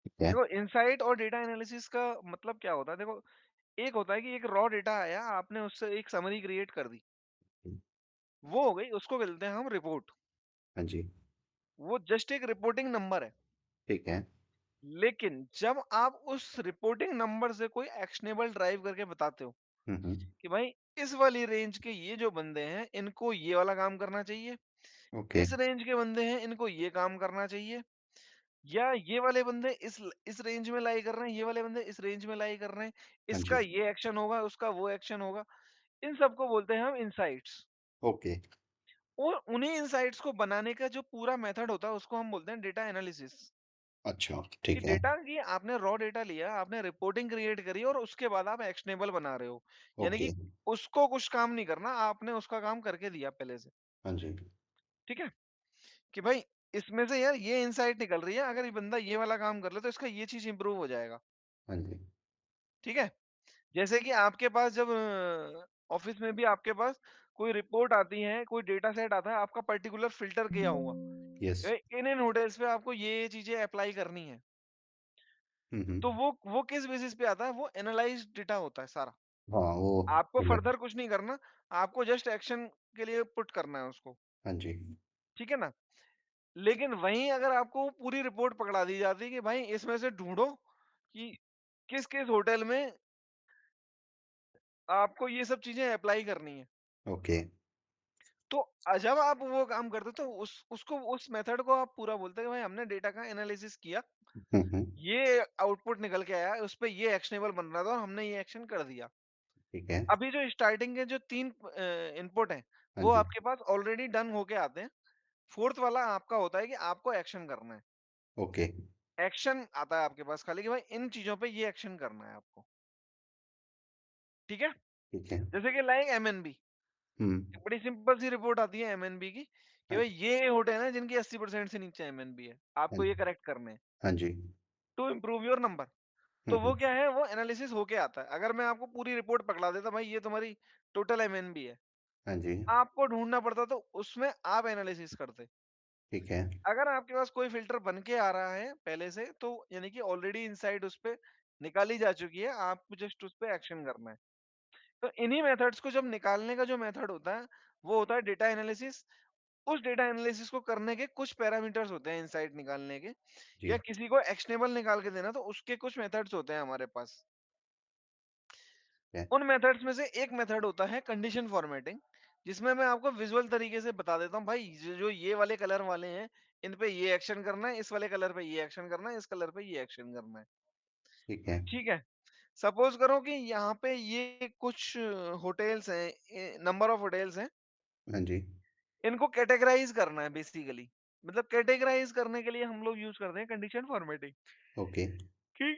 ठीक है। देखो इनसाइट और डेटा एनालिसिस का मतलब क्या होता है? देखो, एक होता है कि एक रॉ डेटा आया, आपने उससे एक समरी क्रिएट कर दी। हुँ, वो हो गई, उसको बोलते हैं हम रिपोर्ट। हाँ जी, वो जस्ट एक रिपोर्टिंग नंबर है। ठीक है। लेकिन जब आप उस रिपोर्टिंग नंबर से कोई एक्शनेबल ड्राइव करके बताते हो हुँ, हुँ, कि भाई इस वाली रेंज के ये जो बंदे हैं, इनको ये वाला काम करना चाहिए। ओके, इस रेंज के बंदे हैं, इनको ये काम करना चाहिए। या ये वाले बंदे इस रेंज में लाई कर रहे हैं, ये वाले बंदे इस रेंज में लाई कर रहे हैं। हाँ इसका जी, ये एक्शन होगा, उसका वो एक्शन होगा। इन सबको बोलते हैं हम इनसाइट्स। ओके, और उन्हीं इनसाइट्स को बनाने का जो पूरा मेथड होता है, उसको हम बोलते हैं डेटा एनालिसिस। अच्छा, कि ठीक है, डेटा की आपने रॉ डेटा लिया, आपने रिपोर्टिंग क्रिएट करी और उसके बाद आप एक्शनेबल बना रहे हो। यानी ओके, कि उसको कुछ काम नहीं करना, आपने उसका काम करके दिया पहले से। हाँ जी, ठीक है? कि भाई इसमें से यार ये इनसाइट निकल रही है, अगर ये बंदा ये वाला काम कर ले तो इसका ये चीज़ इंप्रूव हो जाएगा। हाँ जी, ठीक है? जैसे कि आपके पास जब ऑफ़िस में भी आपके पास कोई रिपोर्ट आती है, कोई डेटा सेट आता है, आपका पर्टिकुलर फ़िल्टर किया हुआ। यस, इन होटल्स पे आपको ये चीज़ें अप्लाई करनी है। हुँ, हुँ, तो वो किस बेसिस पे आता है? वो एनालाइज़्ड डेटा होता है सारा। हाँ, वो आपको अलग फर्दर कुछ नहीं करना, आपको जस्ट एक्शन के लिए पुट करना है उसको। हाँ जी, ठीक है ना? लेकिन वहीं अगर आपको वो पूरी रिपोर्ट पकड़ा दी जाती कि भाई इसमें से ढूँढो कि किस-किस होटल में आपको ये सब चीज़ें अप्लाई करनी है। ओके, तो जब आप वो काम करते हो तो उसको उस मेथड को आप पूरा बोलते हैं कि भाई हमने डेटा का एनालिसिस किया, हुँ, हुँ, ये आउटपुट निकल के आया, उस पे ये एक्शनेबल बन रहा था और हमने ये एक्शन कर दिया। ठीक है, अभी जो स्टार्टिंग के जो 3 इनपुट हैं, हाँ वो जी, आपके पास ऑलरेडी डन होके आते हैं। 4th वाला आपका होता है कि आपको एक्शन करना है। ओके, एक्शन आता है आपके पास खाली कि भाई इन चीज़ों पे ये एक्शन करना है आपको। ठीक है? ठीक है, जैसे कि लाइक एमएनबी, हुँ, एक बड़ी सिंपल सी रिपोर्ट आती है एमएनबी की कि हाँ, भाई ये होटल है जिनकी 80% से नीचे एमएनबी है। हाँ आपको ये जी, करेक्ट करने हैं हाँ जी, टू इम्प्रूव योर नंबर। हुँ, तो वो हुँ, क्या है, वो एनालिसिस होके आता है। अगर मैं आपको पूरी रिपोर्ट पकड़ा देता भाई ये तुम्हारी टोटल एमएनबी है, हाँ जी, आपको ढूँढना पड़ता तो उसमें आप एनालिसिस करते। ठीक है, अगर आपके पास कोई फ़िल्टर बन के आ रहा है पहले से तो यानी कि ऑलरेडी इनसाइड उस पे निकाली जा चुकी है, आपको जस्ट उस पे एक्शन करना है। तो इन्हीं मेथड्स को जब निकालने का जो मेथड होता है, वो होता है डेटा एनालिसिस। उस डेटा एनालिसिस को करने के कुछ पैरामीटर्स होते हैं इनसाइट निकालने के, या जी, किसी को एक्शनेबल निकाल के देना तो उसके कुछ मेथड्स होते हैं हमारे पास। ठीक है, उन मेथड्स में से एक मेथड होता है कंडीशन फॉर्मेटिंग, जिसमें मैं आपको विजुअल तरीके से बता देता हूँ भाई जो जो ये वाले कलर वाले हैं, इन पे ये एक्शन करना है, इस वाले कलर पे ये एक्शन करना है, इस कलर पे ये एक्शन करना है। ठीक है, ठीक है? सपोज़ करो कि यहाँ पे ये कुछ होटल्स हैं, नंबर ऑफ होटल्स हैं, हाँ जी, इनको कैटेगराइज़ करना है बेसिकली। मतलब कैटेगराइज़ करने के लिए हम लोग यूज़ करते हैं कंडीशन फॉर्मेटिंग ओके, कि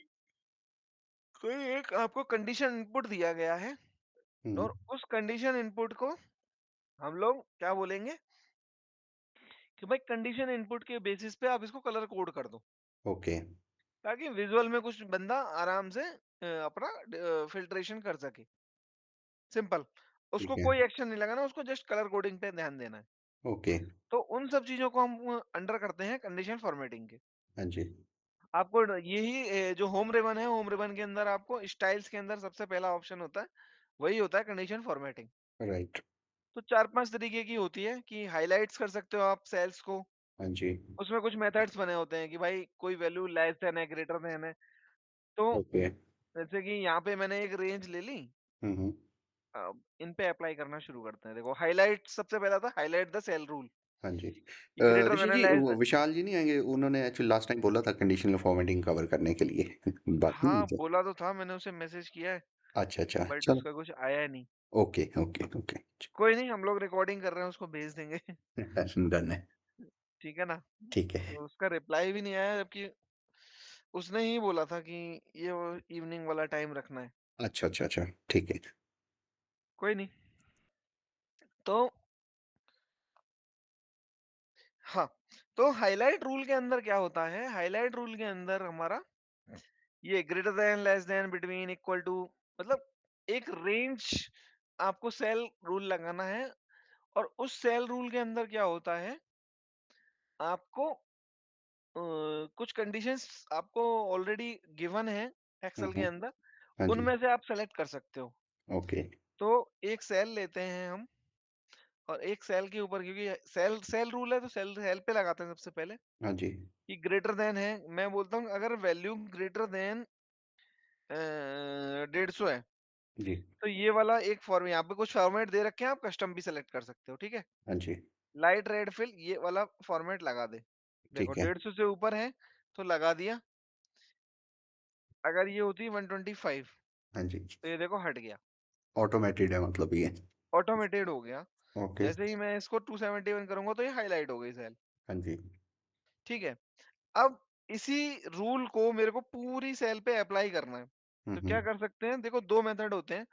कोई एक आपको कंडीशन इनपुट दिया गया है हुँ, और उस कंडीशन इनपुट को हम लोग क्या बोलेंगे कि भाई कंडीशन इनपुट के बेसिस पे आप इसको कलर कोड कर दो, ओके, ताकि विजुअल में कुछ बंदा आराम से अपना फ़िल्ट्रेशन कर सके। सिंपल। उसको ठीक है, कोई एक्शन नहीं लगाना, उसको जस्ट कलर कोडिंग पे ध्यान देना है। ओके, तो उन सब चीज़ों को हम अंडर करते हैं कंडीशन फॉर्मेटिंग के। हाँ जी, आपको यही जो होम रिबन है, होम रिबन के अंदर आपको स्टाइल्स के अंदर सबसे पहला ऑप्शन होता है, वही होता है कंडीशन फॉर्मेटिंग। राइट, तो 4-5 तरीके की होती है कि हाइलाइट्स कर सकते हो आप सेल्स को। हाँ जी, उसमें कुछ मेथड्स बने होते हैं कि भाई कोई वैल्यू लेस देन है, ग्रेटर देन है। तो ओके, जैसे कि यहाँ पे मैंने एक रेंज ले ली, हुँ, हुँ। इन पे अप्लाई करना शुरू करते हैं। देखो हाइलाइट सबसे पहला था हाइलाइट द सेल रूल हाँ जी। कि ग्रेटर देन ऋषि है जी लेस वो देन। विशाल जी नहीं आएँगे? उन्होंने एक्चुअली लास्ट टाइम बोला था कंडीशनल फॉर्मेटिंग कवर करने के लिए। बात नहीं हुई हाँ, क्या? बोला तो था, मैंने उसे मैसेज किया है, अच्छा, अच्छा। बट चलो उसका कुछ आया नहीं। Okay, okay, okay. कोई नहीं, हम लोग रिकॉर्डिंग कर रहे हैं, उसको भेज देंगे। डन है। ठीक है ना? ठीक है। तो उसका रिप्लाई भी नहीं आया, जबकि उसने ही बोला था कि ये वो इवनिंग वाला टाइम रखना है। अच्छा, अच्छा, अच्छा। ठीक है। कोई नहीं। तो हाँ, तो हाइलाइट रूल के अंदर क्या होता है, हाइलाइट रूल के अंदर हमारा ये greater than, less than, between, equal to, मतलब एक रेंज आपको सेल रूल लगाना है। और उस सेल रूल के अंदर क्या होता है, आपको कुछ कंडीशंस आपको ऑलरेडी गिवन है हुँ, एक्सेल के हुँ। अंदर, हाँ जी, उनमें से आप सेलेक्ट कर सकते हो। ओके। तो एक सेल लेते हैं हम और एक सेल के ऊपर, क्योंकि सेल सेल रूल है तो सेल सेल पे लगाते हैं सबसे पहले हाँ जी, कि ग्रेटर देन है। मैं बोलता हूँ अगर वैल्यू ग्रेटर देन 150 है, जी, तो ये वाला एक फॉर्म यहाँ पे कुछ फॉर्मेट दे रखे हैं, आप कस्टम भी सेलेक्ट कर सकते हो, ठीक है? हाँ जी, लाइट रेड फिल ये वाला फॉर्मेट लगा दे। देखो ठीक है। 150 से ऊपर है तो लगा दिया, अगर ये होती 125 हाँ जी, तो ये देखो हट गया, ऑटोमेटेड है मतलब ये। ऑटोमेटेड हो गया। ओके, जैसे ही मैं इसको 271 करूंगा तो ये हाईलाइट हो गई सेल, हाँ जी। ठीक है? अब इसी रूल को मेरे को पूरी सेल पे अप्लाई करना है। हुँ, तो क्या हुँ। कर सकते हैं, देखो 2 मेथड होते हैं।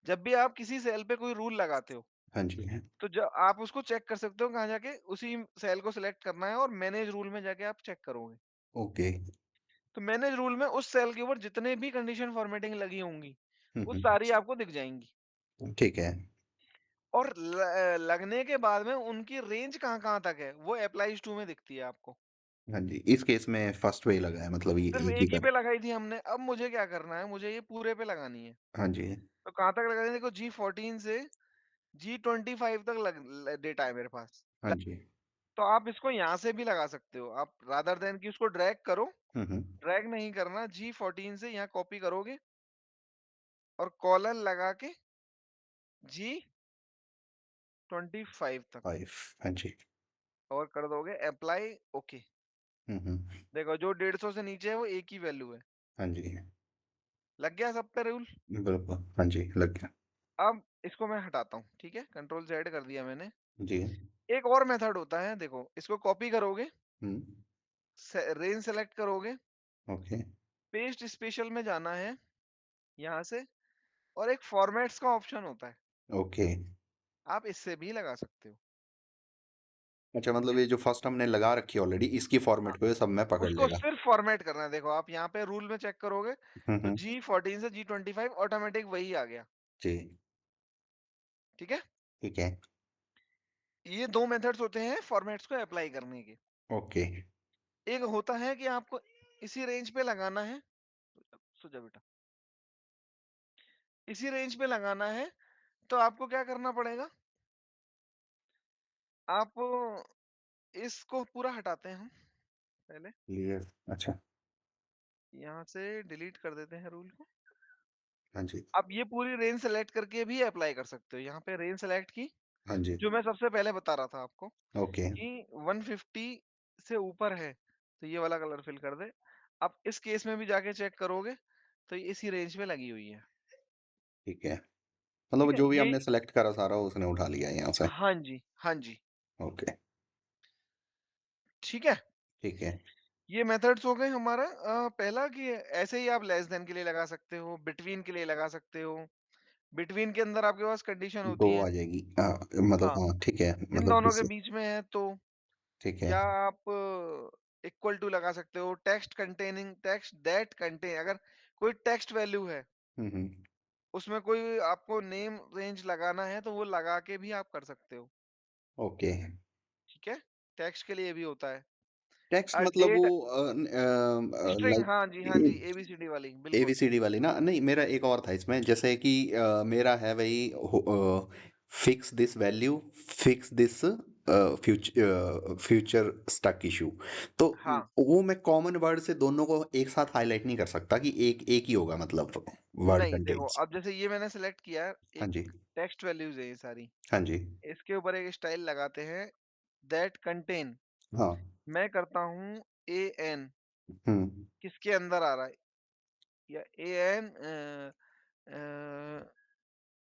जब भी आप किसी सेल पे कोई रूल लगाते हो, हाँ जी, हाँ, तो ज आप उसको चेक कर सकते हो कहाँ जाके, उसी सेल को सिलेक्ट करना है और मैनेज रूल में जाके आप चेक करोगे। ओके। तो मैनेज रूल में उस सेल के ऊपर जितने भी कंडीशन फॉर्मेटिंग लगी होंगी, हुँ, वो हुँ। सारी आपको दिख जाएँगी। ठीक है। और लगने के बाद में उनकी रेंज कहाँ-कहाँ तक है, वो एप्लाइज टू में दिखती है आपको। हाँ जी, इस केस में फर्स्ट वही लगा है मतलब ये सिर्फ़ एक ही एक ही कर पे लगाई थी हमने, अब मुझे क्या करना है, मुझे ये पूरे पे लगानी है। हाँ जी, तो कहाँ तक लगानी है, देखो G14 से G25 तक डेटा है मेरे पास। हाँ जी। तो आप इसको यहाँ से भी लगा सकते हो। आप रादर देन कि उसको ड्रैग करो, हुँ, हुँ। ड्रैग नहीं करना, G14 से यहाँ कॉपी करोगे और कॉलन लगा के G25 तक 5 हाँ जी। और कर दोगे अप्लाई, ओके। हुँ, हुँ। देखो जो 150 से नीचे है वो एक ही वैल्यू है। हाँ जी, लग गया सब पे रूल? बिल्कुल। हाँ जी, लग गया। अब इसको मैं हटाता हूँ, ठीक है? कंट्रोल ज़ेड कर दिया मैंने। जी। एक और मेथड होता है, देखो इसको कॉपी करोगे, हुँ, रेंज सेलेक्ट करोगे, ओके, पेस्ट स्पेशल में जाना है यहाँ से, और एक फॉर्मेट्स का ऑप्शन होता है, ओके। आप इससे भी लगा सकते हो। अच्छा मतलब इस ये जो फर्स्ट हमने लगा रखी है ऑलरेडी इसकी हाँ, फॉर्मेट को ये सब में पकड़ उसको लेगा। सिर्फ फॉर्मेट करना है। देखो आप यहाँ पे रूल में चेक करोगे हुँ, तो हुँ। G14 से G25 ऑटोमेटिक वही आ गया, जी, ठीक है? ठीक है। ये 2 मेथड्स होते हैं फॉर्मेट्स को अप्लाई करने के। ओके, एक होता है कि आपको इसी रेंज पे लगाना है, सो जा बेटा, इसी रेंज पे लगाना है, तो आपको क्या करना पड़ेगा, आप इसको पूरा हटाते हैं हम पहले, क्लियर। अच्छा, यहाँ से डिलीट कर देते हैं रूल को। हाँ जी, आप ये पूरी रेंज सेलेक्ट करके भी अप्लाई कर सकते हो। यहाँ पे रेंज सेलेक्ट की, हाँ जी, जो मैं सबसे पहले बता रहा था आपको ओके, कि 150 से ऊपर है, तो ये वाला कलर फिल कर दे। आप इस केस में भी जाके चेक करोगे, तो ये इसी रेंज में लगी हुई है। ठीक है। ठीक मतलब है? जो भी ये हमने सेलेक्ट करा सारा उसने उठा लिया यहाँ से। हाँ जी, हाँ जी। ओके, ठीक है? ठीक है। ये मेथड्स हो गए हमारा पहला कि ऐसे ही आप लेस देन के लिए लगा सकते हो, बिटवीन के लिए लगा सकते हो। बिटवीन के अंदर आपके पास कंडीशन 2 होती हैं। आ जाएगी। मतलब हाँ, हाँ, ठीक है। इन मतलब दोनों के इससे बीच में है तो, ठीक है। या आप इक्वल टू लगा सकते हो, text containing, text that contain, अगर कोई टेक्स्ट वैल्यू है, हुँ, हुँ। उसमें कोई आपको नेम रेंज लगाना है तो वो लगा के भी आप कर सकते हो, ओके। ठीक है? टेक्स्ट के लिए भी होता है। टेक्स्ट मतलब वो डेट स्ट्रिंग, हाँ जी, हाँ जी, लाइक एबीसीडी वाली, बिल्कुल। एबीसीडी वाली ना? नहीं, मेरा एक और था इसमें जैसे कि मेरा है वही fix this value, fix this future stuck issue. तो हाँ, वो मैं कॉमन वर्ड से दोनों को एक साथ हाइलाइट नहीं कर सकता कि एक एक ही होगा मतलब वर्ड नहीं देखो, कंटेन्स। अब जैसे ये मैंने सेलेक्ट किया है, हाँ एक जी, टेक्स्ट वैल्यूज़ है ये सारी। हाँ जी, इसके ऊपर एक स्टाइल लगाते हैं, दैट कंटेन, हाँ, मैं करता हूँ एएन, हुँ, किसके अंदर आ रहा है? या एएन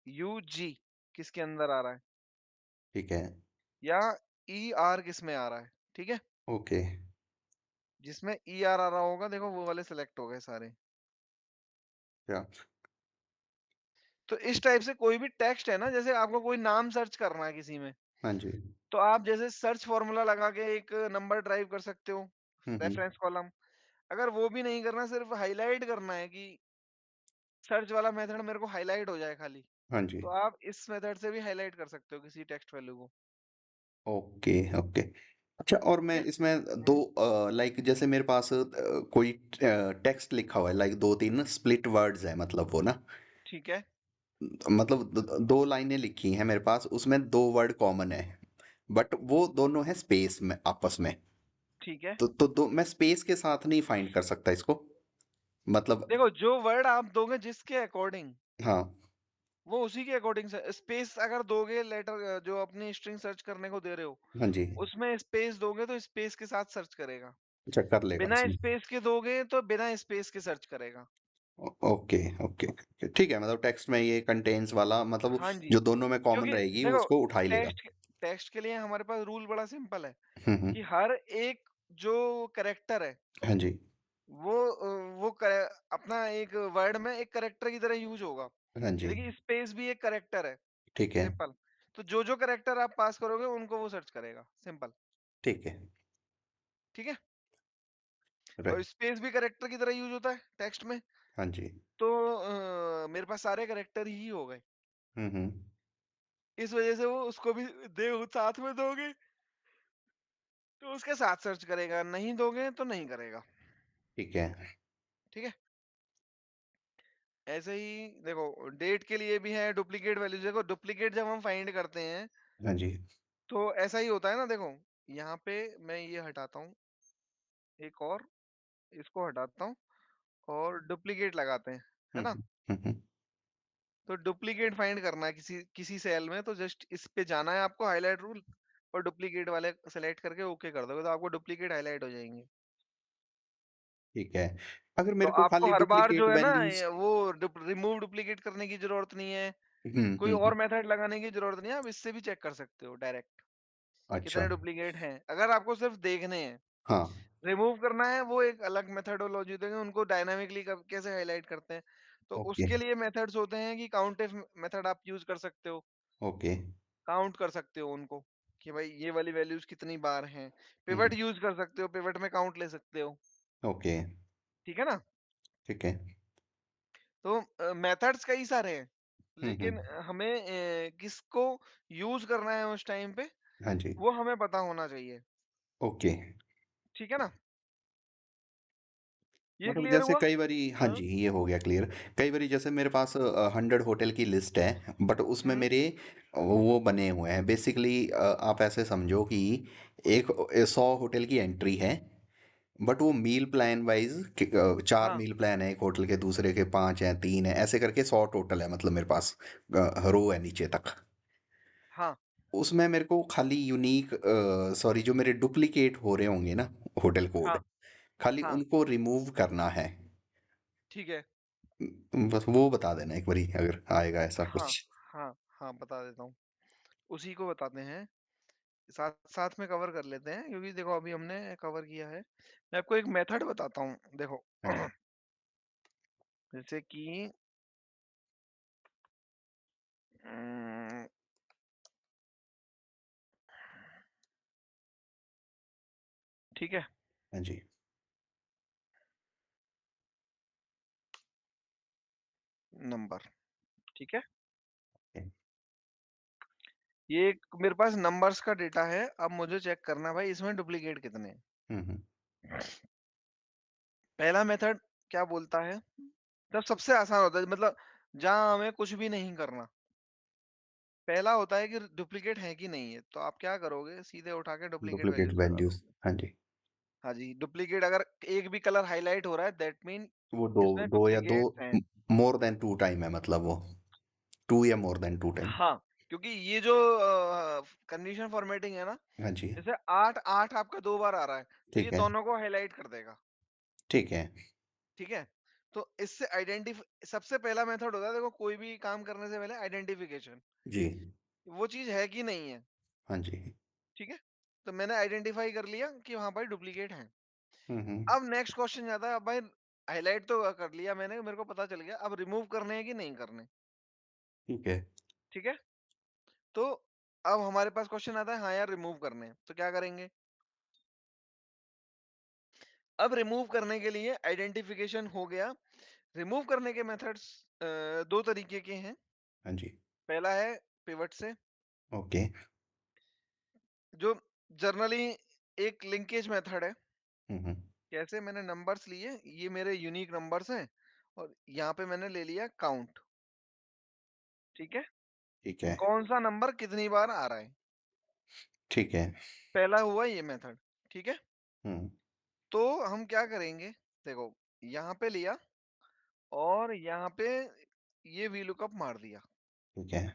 यूजी किसके अंदर आ रहा है? ठीक है, या ईआर किस में आ रहा है? ठीक है? ओके, जिसमें ईआर आ रहा होगा, देखो वो वाले सेलेक्ट हो गए सारे। क्या? तो इस टाइप से कोई भी टेक्स्ट है ना, जैसे आपको कोई नाम सर्च करना है किसी में, हाँ जी, तो आप जैसे सर्च फ़ॉर्मूला लगा के एक नंबर ड्राइव कर सकते हो, हुँ, हुँ, रेफरेंस कॉलम। अगर वो भी नहीं करना, सिर्फ हाइलाइट करना है कि सर्च वाला मेथड मेरे को हाइलाइट हो जाए खाली, हाँ जी, तो आप इस मेथड से भी हाइलाइट कर सकते हो किसी टेक्स्ट वैल्यू को। Okay, okay. अच्छा और मैं ठीक है? इसमें 2 हुँ, लाइक जैसे मेरे पास कोई टेक्स्ट लिखा हुआ है लाइक 2-3 स्प्लिट वर्ड्स हैं मतलब वो ना ठीक है, मतलब 2 लाइनें लिखी हैं मेरे पास उसमें 2 वर्ड कॉमन है। बट वो दोनों हैं स्पेस में आपस में। ठीक है। तो दो मैं स्पेस के साथ नहीं फाइंड कर सकता इसको? मतलब देखो जो वर्ड आप दोगे जिसके अकॉर्डिंग, हाँ, वो उसी के अकॉर्डिंग से स्पेस अगर दोगे लेटर जो अपनी स्ट्रिंग सर्च करने को दे रहे हो, हाँ जी। उसमें स्पेस दोगे तो स्पेस के साथ सर्च करेगा। अच्छा कर लेगा बिना उसमें। स्पेस के दोगे तो बिना स्पेस के सर्च करेगा। Okay, okay, okay. ठीक है मतलब टेक्स्ट में ये कंटेन्स वाला मतलब हाँ जी, जो दोनों में कॉमन क्योंकि रहेगी वो देखो उसको उठा ही लेगा। टेक्स्ट टेक्स्ट के लिए हमारे पास रूल बड़ा सिंपल है हुँ, हुँ। कि हर एक जो कैरेक्टर है हाँ जी, वो अपना एक वर्ड में एक कैरेक्टर की तरह यूज होगा। हाँ जी। यानी कि स्पेस भी एक कैरेक्टर है। ठीक है, सिंपल। तो जो कैरेक्टर आप पास करोगे उनको वो सर्च करेगा। सिंपल। ठीक है। ठीक है। और राइट। स्पेस भी कैरेक्टर की तरह यूज होता है टेक्स्ट में। हाँ जी। तो मेरे पास सारे कैरेक्टर ही हो गए। हुँ, हुँ। इस वजह से वो उसको भी दे साथ में दोगे तो उसके साथ सर्च करेगा, नहीं दोगे तो नहीं करेगा। ठीक है। ठीक है। ऐसे ही देखो डेट के लिए भी है डुप्लीकेट वैल्यूज। देखो डुप्लीकेट जब हम फाइंड करते हैं हाँ जी। तो ऐसा ही होता है ना। देखो यहाँ पे मैं ये हटाता हूँ एक और इसको हटाता हूँ और डुप्लीकेट लगाते हैं, है हुँ, ना। हुँ। हुँ, हुँ। तो डुप्लीकेट फाइंड करना है किसी किसी सेल में, तो जस्ट इस पे जाना है आपको हाईलाइट रूल और डुप्लीकेट वाले सेलेक्ट करके ओके कर दोगे तो आपको डुप्लीकेट हाईलाइट हो जाएंगे। ठीक है। अगर तो मेरे को आपको खाली हर बार डुप्लीकेट जो है ना वैल्यूज़ वो रिमूव डुप्लीकेट करने की जरूरत नहीं है। हुँ, कोई हुँ, और हुँ। मेथड लगाने की जरूरत नहीं है। आप इससे भी चेक कर सकते हो डायरेक्ट अच्छा। कितने डुप्लीकेट हैं अगर आपको सिर्फ देखने हैं। हाँ, रिमूव करना है वो एक अलग मेथोडोलॉजी देंगे उनको डायनामिकली कैसे हाईलाइट करते हैं। तो ओके, उसके लिए मेथड्स होते हैं कि काउंट इफ मेथड आप यूज कर सकते हो। ओके। काउंट कर सकते हो उनको कि भाई ये वाली वैल्यूज कितनी बार हैं। हुँ, पिवट यूज कर सकते हो, पिवट में काउंट ले सकते हो। ओके, ठीक है ना। ठीक है। तो मेथड्स कई सारे हैं हुँ, हुँ। लेकिन हमें किसको यूज करना है उस टाइम पे हाँ जी, वो हमें पता होना चाहिए। ओके। ठीक है ना। ये मतलब क्लियर जैसे हुआ। कई बारी हाँ हाँ। जी, ये हो गया क्लियर। कई बारी जैसे मेरे पास 100 होटल की लिस्ट है, बट उसमें हम्म। मेरे वो बने हुए हैं। बेसिकली आप ऐसे समझो कि 100 होटल की एंट्री है, बट वो मील प्लान वाइज़ 4 हाँ। मील प्लान है, एक होटल के, दूसरे के 5 हैं, 3 हैं, ऐसे करके 100 टोटल है मतलब मेरे पास रो है नीचे तक। हाँ। उसमें मेरे को खाली यूनिक सॉरी जो मेरे डुप्लीकेट हो रहे होंगे ना होटल कोड, हाँ। खाली हाँ। उनको रिमूव करना है। ठीक है। बस वो बता देना एक बारी अगर आएगा ऐसा हाँ। कुछ। हाँ। हाँ बता देता हूँ। उसी को बताते हैं। साथ साथ में कवर कर लेते हैं क्योंकि देखो अभी हमने कवर किया है। मैं आपको एक मेथड बताता हूँ देखो। हाँ जी, जैसे कि अम, ठीक है। हाँ जी। नंबर। ठीक है। ओके, ये एक मेरे पास नंबर्स का डेटा है। अब मुझे चेक करना भाई इसमें डुप्लीकेट कितने हैं। हुँ, हुँ। पहला मेथड क्या बोलता है जब सबसे आसान होता है मतलब जहां हमें कुछ भी नहीं करना। पहला होता है कि डुप्लीकेट है कि नहीं है। तो आप क्या करोगे सीधे उठा के डुप्लीकेट डुप्लीकेट वैल्यूज लगा वैल्यूज़ दोगे। हाँ जी। हाँ जी डुप्लीकेट अगर एक भी कलर हाईलाइट हो रहा है दैट मीन वो 2 इसमें 2 या 2 डुप्लीकेट हैं। मोर देन 2 टाइम है मतलब वो 2 या मोर देन 2 टाइम। हाँ क्योंकि ये जो कंडीशन फॉर्मेटिंग है ना। हाँ जी, जैसे 8 8 आपका 2 बार आ रहा है तो ये ठीक है, दोनों को हाईलाइट कर देगा। ठीक है। ठीक है। तो इससे आइडेंटिफाई सबसे पहला मेथड होता है। देखो कोई भी काम करने से पहले आइडेंटिफिकेशन जी, वो चीज है कि नहीं है। हाँ जी। ठीक है। तो मैंने आइडेंटिफाई कर लिया कि वहां पर डुप्लीकेट है। हुँ, हुँ। अब नेक्स्ट क्वेश्चन आता है। अब भाई हाईलाइट तो कर लिया मैंने मेरे को पता चल गया अब रिमूव करने हैं कि नहीं करने। ठीक है। ठीक है। तो अब हमारे पास क्वेश्चन आता है हाँ यार रिमूव करने हैं तो क्या करेंगे। अब रिमूव करने के लिए आइडेंटिफिकेशन हो गया। रिमूव करने के मेथड्स दो तरीके के हैं। हाँ जी, पहला है पिवट से ओके। जो जनरली एक लिंकेज मेथड है। हम्म। कैसे? मैंने नंबर्स लिए, ये मेरे यूनिक नंबर्स हैं और यहाँ पे मैंने ले लिया काउंट। ठीक है? ठीक है। कौन सा नंबर कितनी बार आ रहा है, ठीक है। पहला हुआ ये मेथड। ठीक है? हम्म। तो हम क्या करेंगे, देखो, यहाँ पे लिया और यहाँ पे ये वी लुकअप मार दिया, ठीक है।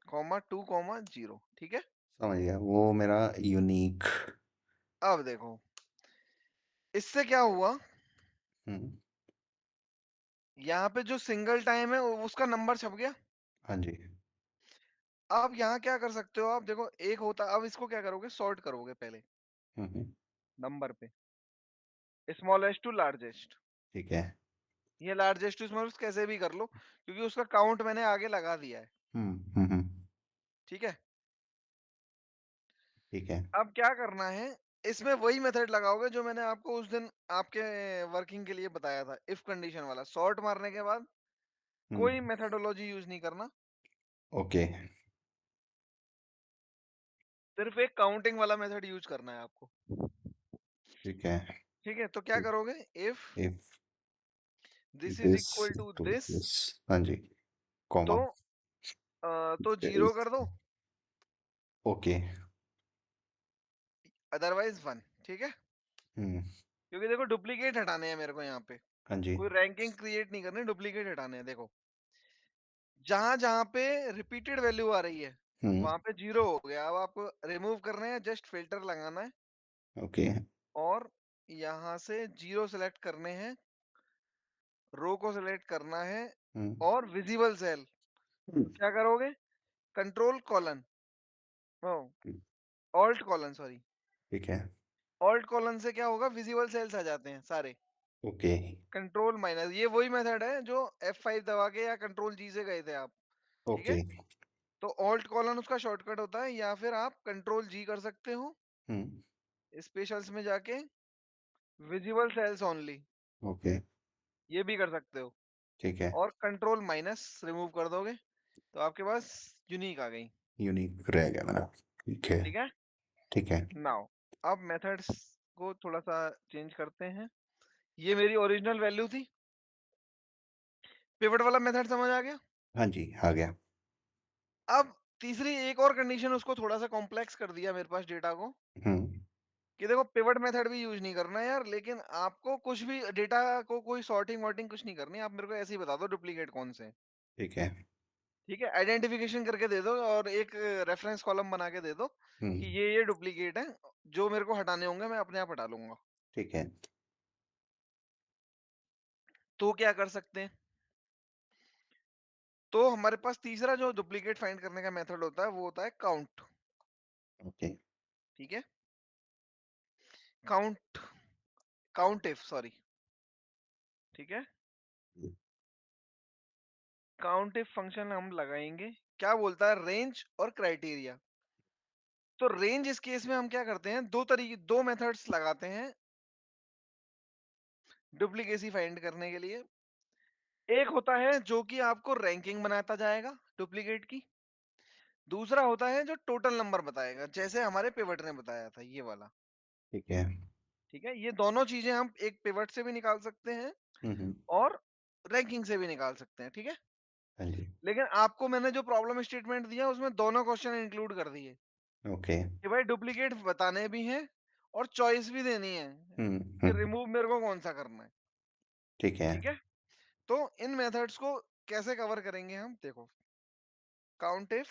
Comma 2 comma 0। ठीक है? समझ गया, वो मेरा यूनिक। अब देखो, इससे क्या हुआ, हम्म। यहाँ पे जो सिंगल टाइम है उसका नंबर छप गया। हाँ जी। अब यहाँ क्या कर सकते हो आप, देखो एक होता, अब इसको क्या करोगे, सॉर्ट करोगे पहले हम्म। नंबर पे, स्मॉलेस्ट टू लार्जेस्ट। ठीक है। ये लार्जेस्ट टू स्मॉलेस्ट कैसे भी कर लो, क्योंकि उसका काउंट मैंने आगे लगा दिया है। हम्म। ठीक है? ठीक है। अब क्या करना है, इसमें वही मेथड लगाओगे जो मैंने आपको उस दिन आपके वर्किंग के लिए बताया था, इफ कंडीशन वाला। सॉर्ट मारने के बाद हम्म। कोई मेथडोलॉजी यूज नहीं करना, ओके। सिर्फ एक काउंटिंग वाला मेथड यूज करना है आपको। ठीक है। ठीक है? तो क्या करोगे, if if this is this equal to to this, this. हाँ जी। तो कॉमा। तो जीरो कर दो, ओके। Otherwise one. ठीक है? हम्म। क्योंकि देखो डुप्लीकेट हटाने हैं मेरे को यहाँ पे, हाँ जी। कोई रैंकिंग क्रिएट नहीं करनी, डुप्लीकेट हटाने हैं। देखो, जहां जहां पे रिपीटेड वैल्यू आ रही है हम्म। वहां पे जीरो हो गया। अब आपको रिमूव करने हैं, जस्ट फिल्टर लगाना है ओके। और यहाँ से जीरो सेलेक्ट करने हैं, रो को सिलेक्ट करना है हम्म। और विजिबल सेल। तो क्या करोगे, control colon, alt colon sorry, ठीक है। ऑल्ट कॉलन से क्या होगा, विजिबल सेल्स आ जाते हैं सारे। ओके। कंट्रोल माइनस, ये वही मेथड है जो F5 दबा के या कंट्रोल जी से गए थे आप। ठीक ओके। है? तो ऑल्ट कॉलन उसका शॉर्टकट होता है, या फिर आप कंट्रोल जी कर सकते हो हम्म। स्पेशल्स में जाके, विजिबल सेल्स ओनली, ओके। ये भी कर सकते हो। ठीक है। और कंट्रोल माइनस रिमूव कर दोगे तो आपके पास यूनिक आ गई। यूनिक रह गया मेरा। ठीक है। ठीक है? ठीक है। नाउ अब मेथड्स को थोड़ा सा चेंज करते हैं। ये मेरी ओरिजिनल वैल्यू थी, पिवट वाला मेथड समझ आ गया। हाँ जी, आ गया। अब तीसरी एक और कंडीशन उसको थोड़ा सा कॉम्प्लेक्स कर दिया मेरे पास डेटा को, हम्म। कि देखो पिवट मेथड भी यूज नहीं करना है यार, लेकिन आपको कुछ भी डेटा को कोई सॉर्टिंग वॉर्टिंग कुछ नहीं करनी, आप मेरे को ऐसे ही बता दो डुप्लीकेट कौन से हैं। ठीक है। ठीक है? आइडेंटिफिकेशन करके दे दो और एक रेफरेंस कॉलम बना के दे दो हम्म। कि ये डुप्लीकेट है, जो मेरे को हटाने होंगे मैं अपने आप हटा लूंगा। ठीक है। तो क्या कर सकते हैं, तो हमारे पास तीसरा जो डुप्लीकेट फाइंड करने का मेथड होता है वो होता है काउंट। ओके। ठीक है? Count, count if sorry. ठीक है? काउंट इफ फंक्शन हम लगाएंगे, क्या बोलता है, रेंज और क्राइटेरिया। तो रेंज इस केस में हम क्या करते हैं, दो तरीके, दो मेथड्स लगाते हैं डुप्लीकेसी फाइंड करने के लिए। एक होता है जो कि आपको रैंकिंग बनाता जाएगा डुप्लीकेट की, दूसरा होता है जो टोटल नंबर बताएगा, जैसे हमारे पिवट ने बताया था ये वाला। ठीक है। ठीक है? ये दोनों चीजें हम एक पिवट से भी निकाल सकते हैं हम्म। और रैंकिंग से भी निकाल सकते हैं। ठीक है? हाँ जी। लेकिन आपको मैंने जो प्रॉब्लम स्टेटमेंट दिया उसमें दोनों क्वेश्चन इंक्लूड कर दिए, ओके। कि भाई डुप्लीकेट बताने भी हैं और चॉइस भी देनी है कि हम्म। रिमूव मेरे को कौन सा करना है। ठीक है। ठीक है? तो इन मेथड्स को कैसे कवर करेंगे हम, देखो, काउंट इफ,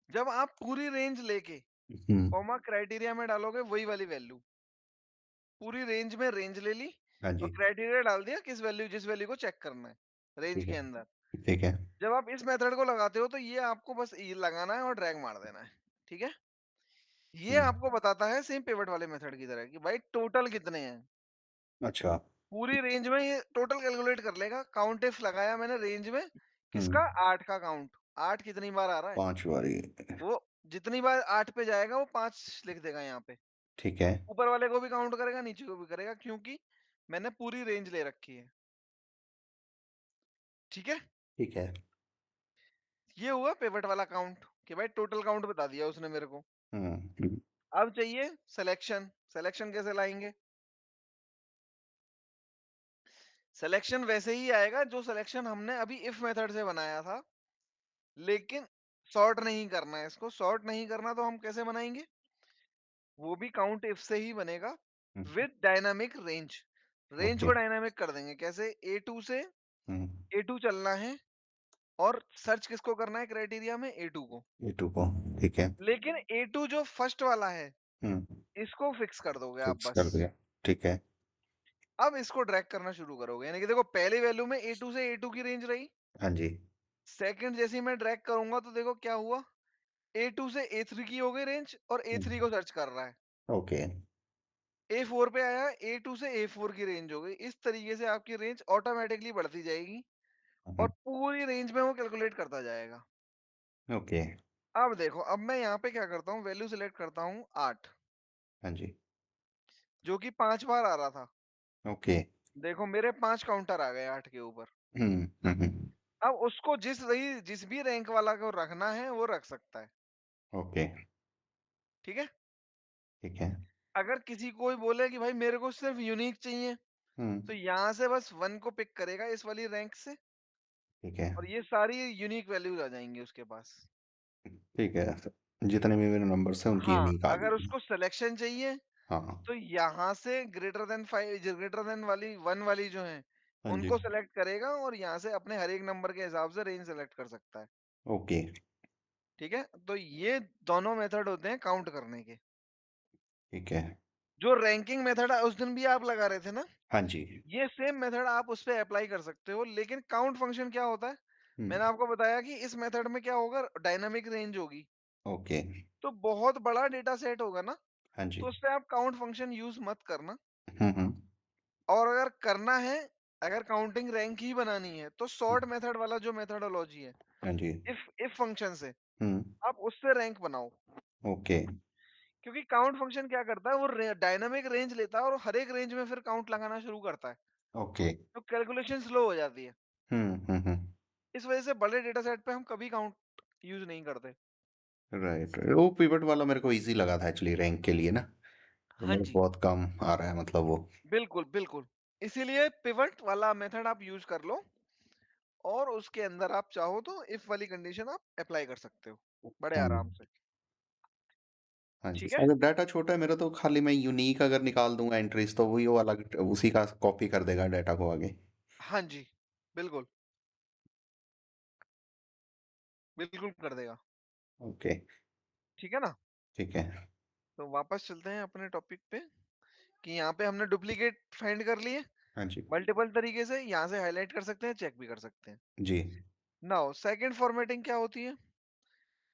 जब आप पूरी रेंज लेके हम्म। कॉमा क्राइटेरिया में डालोगे वही वाली वैल्यू, पूरी रेंज में रेंज ले ली हाँ और जी। क्राइटेरिया डाल दिया किस वैल्यू, जिस वैल्यू को चेक करना है रेंज ठीक के है। अंदर। ठीक है। जब आप इस मेथड को लगाते हो तो ये आपको बस ये लगाना है और ड्रैग मार देना है। ठीक है? ये हम्म। आपको बताता है सेम पिवट वाले मेथड की तरह कि भाई टोटल कितने हैं, अच्छा। पूरी रेंज में ये टोटल कैलकुलेट कर लेगा। काउंट इफ लगाया मैंने रेंज में, हम्म। किसका, 8 का काउंट, 8 कितनी बार आ रहा है, 5 बारी। वो जितनी बार 8 पे जाएगा वो 5 लिख देगा यहाँ पे। ठीक है। ऊपर वाले को भी काउंट करेगा, नीचे को भी करेगा, क्योंकि मैंने पूरी रेंज ले रखी है। ठीक है? ठीक है। ये हुआ पिवट वाला काउंट कि भाई टोटल काउंट बता दिया उसने मेरे को। हुँ, हुँ, अब चाहिए सिलेक्शन। सिलेक्शन कैसे लाएंगे? सिलेक्शन वैसे ही आएगा जो सिलेक्शन हमने अभी इफ मेथड से बनाया था, लेकिन सॉर्ट नहीं करना है इसको। सॉर्ट नहीं करना तो हम कैसे बनाएंगे? वो भी काउंट इफ से ही बनेगा हुँ, with dynamic range. Range okay, को डायनामिक कर देंगे कैसे? A2 से हुँ, A2 चलना है, और सर्च किसको करना है क्राइटेरिया में? A2 को। A2 को, ठीक है। लेकिन A2 जो फर्स्ट वाला है, हुँ, इसको फिक्स कर दोगे आप फिक्स बस। कर दिया, ठीक है। अब इसको ड्रैग करना शुरू करोगे, यानी कि देखो पहली वैल्यू में A2 से A2 की रेंज रही। हाँ जी, सेकंड जैसे ही मैं ड्रैग करूंगा तो देखो क्या हुआ, A2 से A3 की हो गई रेंज, और हुँ, A3 को सर्च कर रहा है। ओके, A4 पे आया, A2 से A4 की रेंज हो गई। इस तरीके से आपकी रेंज ऑटोमेटिकली बढ़ती जाएगी, हुँ, और हुँ, पूरी रेंज में वो कैलकुलेट करता जाएगा। ओके, अब देखो, अब मैं यहाँ पे क्या करता हूँ, वैल्यू सिलेक्ट करता हूँ 8, हाँ जी, जो कि 5 बार आ रहा था। ओके, देखो मेरे 5 काउंटर आ गए 8 के ऊपर। हुँ, हुँ, हुँ, अब उसको जिस भी रैंक वाला को रखना है वो रख सकता है। ओके, ठीक है? ठीक है, अगर किसी कोई बोले कि भाई मेरे को सिर्फ यूनिक चाहिए, हुँ, तो यहाँ से बस 1 को पिक करेगा इस वाली रैंक से, ठीक है, और ये सारी यूनिक वैल्यूज आ जाएंगी उसके पास। ठीक है। जितने भी मेरे नंबर्स हैं उनकी हाँ, यूनिक आ अगर जाएगी। उसको सिलेक्शन चाहिए, हाँ, तो यहाँ से ग्रेटर देन 5, ग्रेटर देन वाली 1 वाली जो है, हाँ जी, उनको सेलेक्ट करेगा, और यहाँ से अपने हर एक नंबर के हिसाब से रेंज सेलेक्ट कर सकता है। ओके, ठीक है? तो ये दोनों मेथड होते हैं काउंट करने के। ठीक है, जो रैंकिंग मेथड उस दिन भी आप लगा रहे थे ना, हाँ जी, ये सेम मेथड आप उस पे अप्लाई कर सकते हो, लेकिन काउंट फंक्शन क्या होता है? हुँ, मैंने आपको बताया कि इस मेथड में क्या होगा, डायनामिक रेंज होगी। ओके, तो बहुत बड़ा डेटा सेट होगा ना, हाँ तो जी, उसपे आप काउंट फंक्शन यूज मत करना। हुँ, हुँ, और अगर करना है, अगर काउंटिंग रैंक ही बनानी है, तो हुँ, सॉर्ट मेथड वाला जो मेथोडोलॉजी है, हाँ जी, इफ फंक्शन से हुँ, आप उससे रैंक बनाओ। ओके, क्योंकि काउंट फंक्शन क्या करता है, वो डायनामिक रेंज लेता है और हर एक रेंज में फिर काउंट लगाना शुरू करता है, ओके, तो कैलकुलेशन स्लो हो जाती है। हुँ, हुँ, हुँ, इस वजह से बड़े डेटा सेट पे हम कभी काउंट यूज नहीं करते। राइट, वो पिवट वाला मेरे को ईज़ी लगा था एक्चुअली रैंक के लिए ना, तो हाँ मेरे को जी, बहुत कम आ रहा है मतलब वो। बिल्कुल बिल्कुल। इसीलिए पिवट वाला मेथड आप यूज कर लो, और उसके अंदर आप चाहो तो इफ वाली कंडीशन आप अप्लाई कर सकते हो बड़े हाँ, आराम से। हाँ जी, ठीक है? अगर डाटा छोटा है मेरा तो खाली मैं यूनिक अगर निकाल दूँगा एंट्रीज़ तो वही वो अलग उसी का कॉपी कर देगा डाटा को आगे। हाँ जी, बिल्कुल, बिल्कुल कर देगा। ओके, ठीक है ना? ठीक है। तो वापस चलते हैं अपने टॉपिक पे, कि यहाँ पे हमने डुप्लीकेट फाइंड कर लिए हाँ जी, मल्टीपल तरीके से। यहाँ से हाइलाइट कर सकते हैं, चेक भी कर सकते हैं। जी, नाउ सेकंड फॉर्मेटिंग क्या होती है?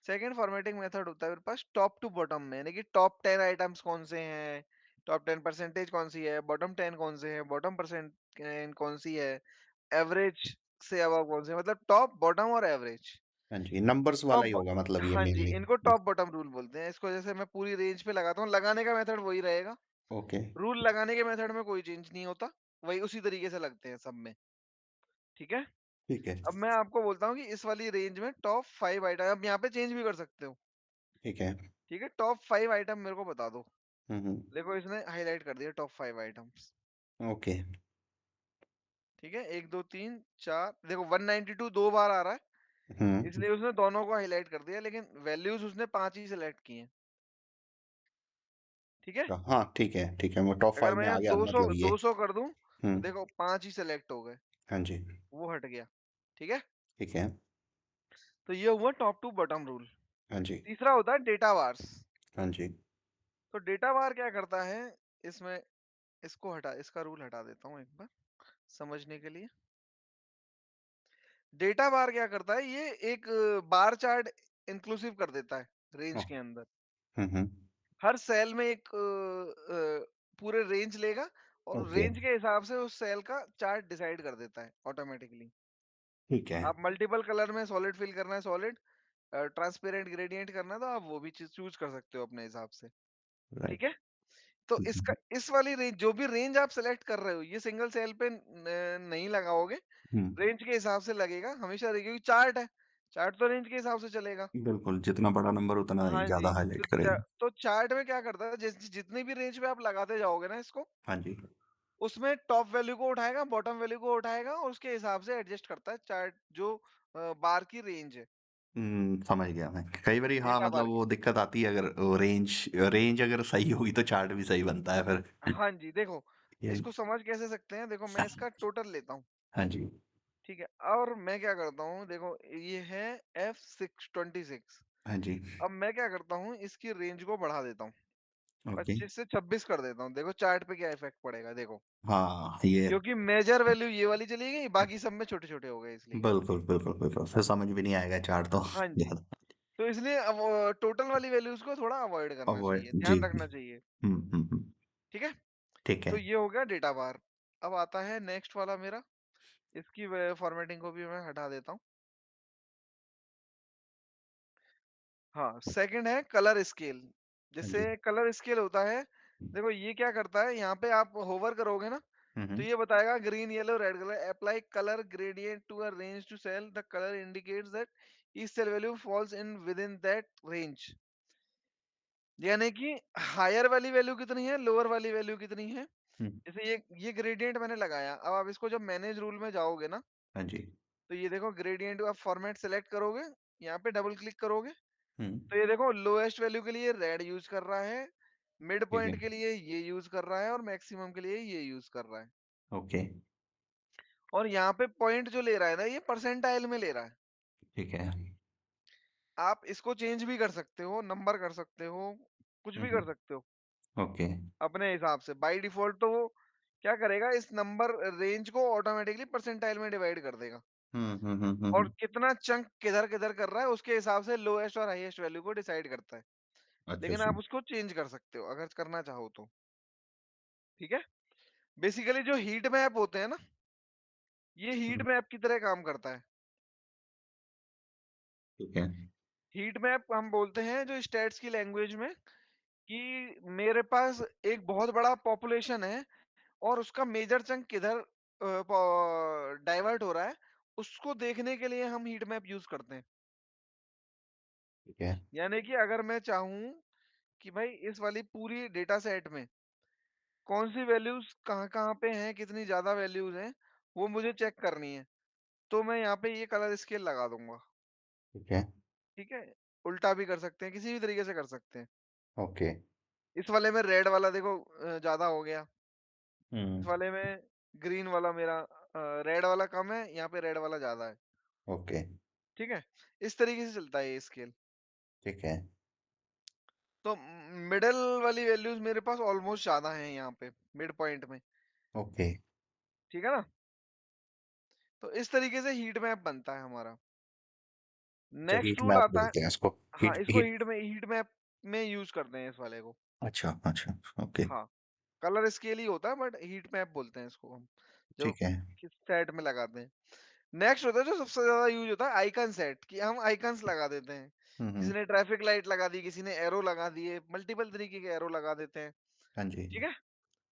सेकंड फॉर्मेटिंग मेथड होता है मेरे पास टॉप टू बॉटम में, यानी कि टॉप 10 आइटम्स कौन से हैं, टॉप 10 परसेंटेज कौन सी है, बॉटम 10 कौन से हैं, बॉटम परसेंट कौन सी है, एवरेज से अबव कौन से हैं, मतलब टॉप, बॉटम और एवरेज। हाँ जी, नंबर्स वाला ही टॉप, होगा मतलब ये हाँ जी, मेनली। इनको टॉप बॉटम रूल बोलते हैं। इसको जैसे मैं पूरी रेंज पे लगाता हूँ, लगाने का मेथड वही रहेगा। ओके, रूल लगाने के मेथड में कोई चेंज नहीं होता, वही उसी तरीके से लगते हैं सब में। ठीक है? ठीक है, अब मैं आपको बोलता हूँ कि इस वाली रेंज में टॉप 5 आइटम, अब यहाँ पे चेंज भी कर सकते हो। ठीक है। ठीक है? टॉप 5 आइटम मेरे को बता दो। हुँ, हुँ, देखो इसने हाइलाइट कर दिया टॉप 5 आइटम्स। ओके, ठीक है? 1, 2, 3, 4, देखो 192 2 बार आ रहा है, हुँ, इसलिए उसने दोनों को हाइलाइट कर दिया, लेकिन वैल्यूज़ उसने 5 ही सिलेक्ट की हैं। ठीक है? हाँ, ठीक है, वो टॉप अगर 5 मैं में आ यहाँ गया 200 मतलब ये। 200 कर दूँ, हुँ, तो देखो 5 ही सिलेक्ट हो गए, हाँ जी, वो हट गया। ठीक है? ठीक है, तो ये हुआ टॉप टू बॉटम रूल। हाँ जी, तीसरा होता है डेटा वार्स। हाँ जी, तो डेटा वार क्या करता है, इसमें इसका रूल हटा देता हूँ एक बार समझने के लिए। डेटा बार क्या करता है, ये एक बार चार्ट इंक्लूसिव कर देता है रेंज ओह! के अंदर। हुँ, हुँ, हर सेल में एक पूरे रेंज लेगा, और ओके, रेंज के हिसाब से उस सेल का चार्ट डिसाइड कर देता है ऑटोमेटिकली। ठीक है, आप मल्टीपल कलर में सॉलिड फिल करना है, सॉलिड ट्रांसपेरेंट ग्रेडियंट करना है, तो आप वो भी चीज चूज कर सकते हो अपने हिसाब से। राइट, ठीक है? तो हुँ, इसका हुँ, इस वाली रेंज, जो भी रेंज आप सेलेक्ट कर रहे हो, ये सिंगल सेल पे नहीं लगाओगे, हुँ, रेंज के हिसाब से लगेगा हमेशा, क्योंकि चार्ट है, चार्ट तो रेंज के हिसाब से चलेगा। बिल्कुल, जितना बड़ा नंबर उतना ही हाँ ज़्यादा जी, हाइलाइट करेगा। तो चार्ट में क्या करता है, जितनी भी रेंज पे आप लगाते जाओगे ना इसको, हाँ जी। उसमें टॉप वैल्यू को उठाएगा, बॉटम वैल्यू को उठाएगा और उसके हिसाब से एडजस्ट करता है चार्ट जो बार की रेंज है, समझ गया मैं। कई बारी हाँ, डेटा मतलब बार की। वो दिक्कत आती है, अगर वो रेंज रेंज अगर सही होगी तो चार्ट भी सही बनता है फिर। हाँ जी, देखो, यही। इसको समझ कैसे सकते हैं, देखो मैं इसका टोटल लेता हूँ, हाँ जी। ठीक है? और मैं क्या करता हूँ, देखो ये है F626। हाँ जी। अब मैं क्या करता हूँ, इसकी रेंज को बढ़ा देता हूँ, ओके। 25 से 26 कर देता हूँ। देखो चार्ट पे क्या इफेक्ट पड़ेगा, देखो। हाँ, ये क्योंकि मेजर वैल्यू ये वाली चली गई, बाकी सब में छोटे-छोटे हो गए इसलिए। बिल्कुल, बिल्कुल, बिल्कुल। फिर समझ भी नहीं आएगा चार्ट तो हाँ जी, ज़्यादा। तो इसलिए अब टोटल वाली वैल्यूज़ को थोड़ा अवॉइड करना अवॉइड चाहिए, जी, ध्यान जी। रखना चाहिए, हुँ, हुँ, हुँ। ठीक है? ठीक तो है। ये हो गया डेटा बार। अब आता है नेक्स्ट वाला मेरा, इसकी वे फॉर्मेटिंग को भी मैं हटा देता हूँ। हाँ, सेकंड है कलर स्केल। हाँ जी। जैसे कलर स्केल होता है, देखो ये क्या करता है, यहाँ पे आप होवर करोगे ना, हुँ, तो हुँ। ये बताएगा green, yellow, red colour, apply colour gradient to a range to cell, the colour indicates that each cell value falls in within that range. यानी कि हायर वाली वैल्यू कितनी है, लोअर वाली वैल्यू कितनी है। हुँ। जैसे ये ग्रेडिएंट मैंने लगाया, अब आप इसको जब मैनेज रूल में जाओगे ना, हाँ जी। तो ये देखो ग्रेडिएंट आप फॉर्मेट सेलेक्ट करोगे, यहाँ पे डबल क्लिक करोगे, हुँ। तो ये देखो लोएस्ट वैल्यू के लिए रेड यूज कर रहा है, मिड ठीक पॉइंट है। के लिए ये यूज कर रहा है और मैक्सिमम के लिए ये यूज कर रहा है। ओके। और यहाँ पे पॉइंट जो ले रहा है ना, ये परसेंटाइल में ले रहा है। ठीक है। आप इसको चेंज भी कर सकते हो, नंबर कर सकते हो, कुछ हुँ, भी कर हुँ। सकते हो ओके। अपने हिसाब से। बाय डिफॉल्ट तो वो क्या करेगा, इस नंबर रेंज को ऑटोमेटिकली परसेंटाइल में डिवाइड कर देगा हुँ, हुँ, हुँ, हुँ, और हुँ। कितना चंक किधर किधर कर रहा है उसके हिसाब से लोएस्ट और हाईएस्ट वैल्यू को डिसाइड करता है। अच्छा लेकिन जी। आप उसको चेंज कर सकते हो अगर करना चाहो तो, ठीक है। बेसिकली जो हीट मैप होते हैं ना, ये हीट हुँ। मैप की तरह काम करता है। ठीक है। हीट मैप हम बोलते हैं जो स्टैट्स की लैंग्वेज में, कि मेरे पास एक बहुत बड़ा पॉपुलेशन है और उसका मेजर चंक किधर डाइवर्ट हो रहा है, उसको देखने के लिए हम हीट मैप यूज करते हैं। ठीक है। यानी कि अगर मैं चाहूँ कि भाई इस वाली पूरी डेटा सेट में कौन सी वैल्यूज कहाँ कहाँ पे हैं, कितनी ज्यादा वैल्यूज हैं, वो मुझे चेक करनी है, तो मैं यहाँ पे ये कलर स्केल लगा दूंगा, ठीक है। ठीक है। उल्टा भी कर सकते हैं, किसी भी तरीके से कर सकते हैं। ओके। इस वाले में रेड वाला देखो ज्यादा हो गया, हुँ। इस वाले में ग्रीन वाला मेरा रेड वाला कम है, यहाँ पे रेड वाला ज्यादा है, ओके। ठीक है। इस तरीके से चलता है ये स्केल। ठीक है। तो मिडल वाली वैल्यूज मेरे पास ऑलमोस्ट ज्यादा है यहाँ पे मिड पॉइंट में, ओके। ठीक है ना। तो इस तरीके से हीट मैप बनता है हमारा। अच्छा, नेक्स्ट हीट रूल मैप आता है, बोलते हैं इसको। हाँ, हीट इसको हीट हीट मैप में यूज करते हैं इस वाले को। अच्छा, अच्छा। ओके। हाँ, कलर स्केल ही होता है बट हीट मैप बोलते हैं इसको हम, जो ठीक है। किस सेट में लगाते हैं। नेक्स्ट होता है जो सबसे ज्यादा यूज होता है, आइकन सेट, कि हम आइकन्स लगा देते हैं। हुँ, किसी हुँ। ने ट्रैफिक लाइट लगा दी, किसी ने एरो लगा दिए, मल्टीपल तरीके के एरो लगा देते हैं, हाँ जी। ठीक है।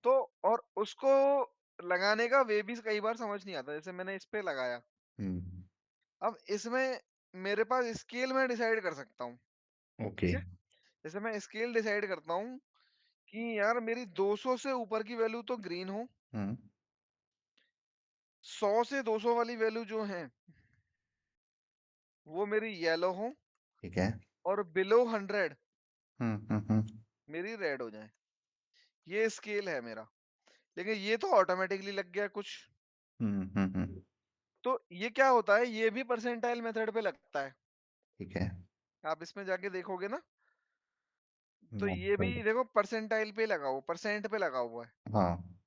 तो और उसको लगाने का वे भी कई बार समझ नहीं आता, जैसे मैंने इस पे लगाया। हुँ। अब इसमें मेरे पास स्केल में डिसाइड कर सकता हूँ, ओके। ठीक है। जैसे मैं स्केल डिसाइड करता हूँ कि यार मेरी 200 से ऊपर की वैल्यू तो ग्रीन हो, हुँ। 100 से 200 वाली वैल्यू जो है वो मेरी येलो हो ठीक है। और बिलो 100 हुँ, हुँ, हुँ। मेरी रेड हो जाए। ये स्केल है मेरा, लेकिन ये तो ऑटोमेटिकली लग गया कुछ। हुँ, हुँ, हुँ। तो ये क्या होता है, ये भी परसेंटाइल मेथड पे लगता है। ठीक है। आप इसमें जाके देखोगे ना, तो नोट ये कर भी लिया। देखो परसेंटाइल पे लगा हुआ, परसेंट पे लगा हुआ है। हाँ।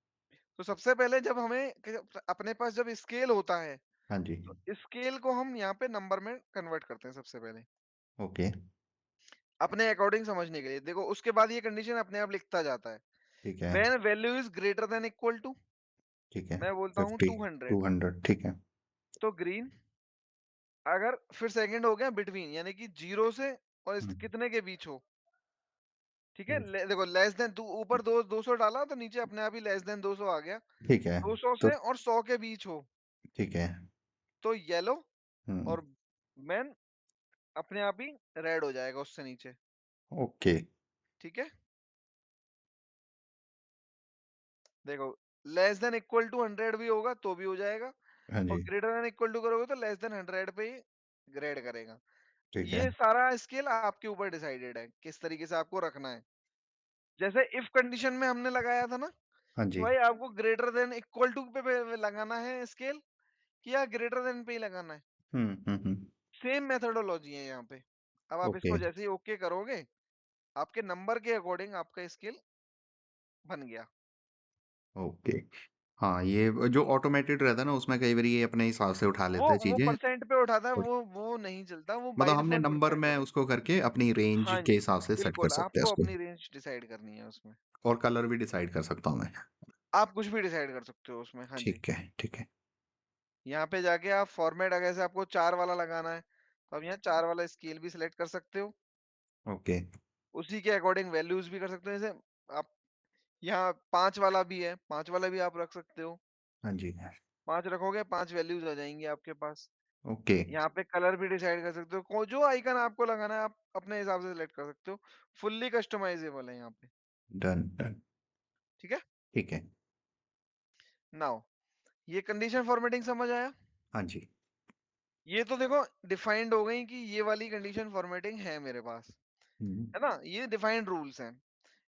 तो सबसे पहले जब हमें अपने पास जब स्केल होता है, हाँ जी। तो स्केल को हम यहाँ पे नंबर में कन्वर्ट करते हैं सबसे पहले, ओके। अपने अकॉर्डिंग समझने के लिए। देखो उसके बाद ये कंडीशन अपने आप लिखता जाता है, ठीक है। When value is greater than equal to, ठीक है। मैं बोलता हूँ 50, 200, 200 ठीक है। तो ग्रीन। अगर फिर सेकंड हो गया बिटवीन, यानी कि जीरो से और हुँ, कितने के बीच हो, ठीक है। हुँ। देखो लेस देन, ऊपर दो 200 डाला तो नीचे अपने आप ही लेस देन 200 आ गया। ठीक है। 200 तो से और 100 के बीच हो ठीक है। तो येलो, हुँ, और मैन अपने आप ही रेड हो जाएगा उससे नीचे। ओके। ठीक है, देखो लेस देन इक्वल टू 100 भी होगा तो भी हो जाएगा, हाँ और जी। ग्रेटर देन इक्वल टू करोगे तो लेस देन 100 पे ही ग्रेड करेगा। ठीक है। ये सारा स्केल आपके ऊपर डिसाइडेड है किस तरीके से आपको रखना है। जैसे इफ कंडीशन में हमने लगाया था ना हाँ कि जी। भाई आपको ग्रेटर देन इक्वल टू पे लगाना है स्केल, कि या ग्रेटर देन पे ही लगाना है। हुँ। सेम मेथोडोलॉजी है यहाँ पे। अब आप ओके, इसको जैसे ही ओके करोगे, आपके नंबर के अकॉर्डिंग आपका स्केल बन गया। ओके। हाँ, ये जो ऑटोमेटेड रहता है ना, उसमें कई बारी ये अपने हिसाब से उठा वो लेता है वो चीज़ें। परसेंट पे उठाता है, और वो नहीं चलता, वो मतलब बाय हमने डिफॉल्ट नंबर परसेंट में होता है। उसको करके अपनी रेंज हाँ के जी, हिसाब से सेट कर बिल्कुल, सकते हैं आपको उसको। अपनी रेंज डिसाइड करनी है उसमें। और कलर भी डिसाइड कर सकता हूँ मैं। आप कुछ भी डिसाइड कर सकते हो उसमें, हाँ जी। ठीक है, ठीक है। यहाँ पे जाके आप फॉर्मेट अगर से आपको 4 वाला लगाना है, तो आप यहाँ 4 वाला स्केल भी सिलेक्ट कर सकते हो। ओके। उसी के अकॉर्डिंग वैल्यूज़ भी कर सकते हो। जैसे आप यहाँ 5 वाला भी है, 5 वाला भी आप रख सकते हो। हाँ जी। 5 रखोगे, 5 वैल्यूज़ आ जाएँगी आपके पास। ओके। यहाँ पे कलर भी डिसाइड कर सकते हो। जो आइकन आपको लगाना है, आप अपने हिसाब से सिलेक्ट कर सकते हो। फुल्ली कस्टमाइजेबल है यहाँ पे। Done, done. ठीक है? ठीक है। नाउ ये कंडीशन फॉर्मेटिंग समझ आया? हाँ जी। ये तो देखो डिफाइंड हो गई कि ये वाली कंडीशन फॉर्मेटिंग है मेरे पास, हुँ। है ना? ये डिफाइंड रूल्स हैं।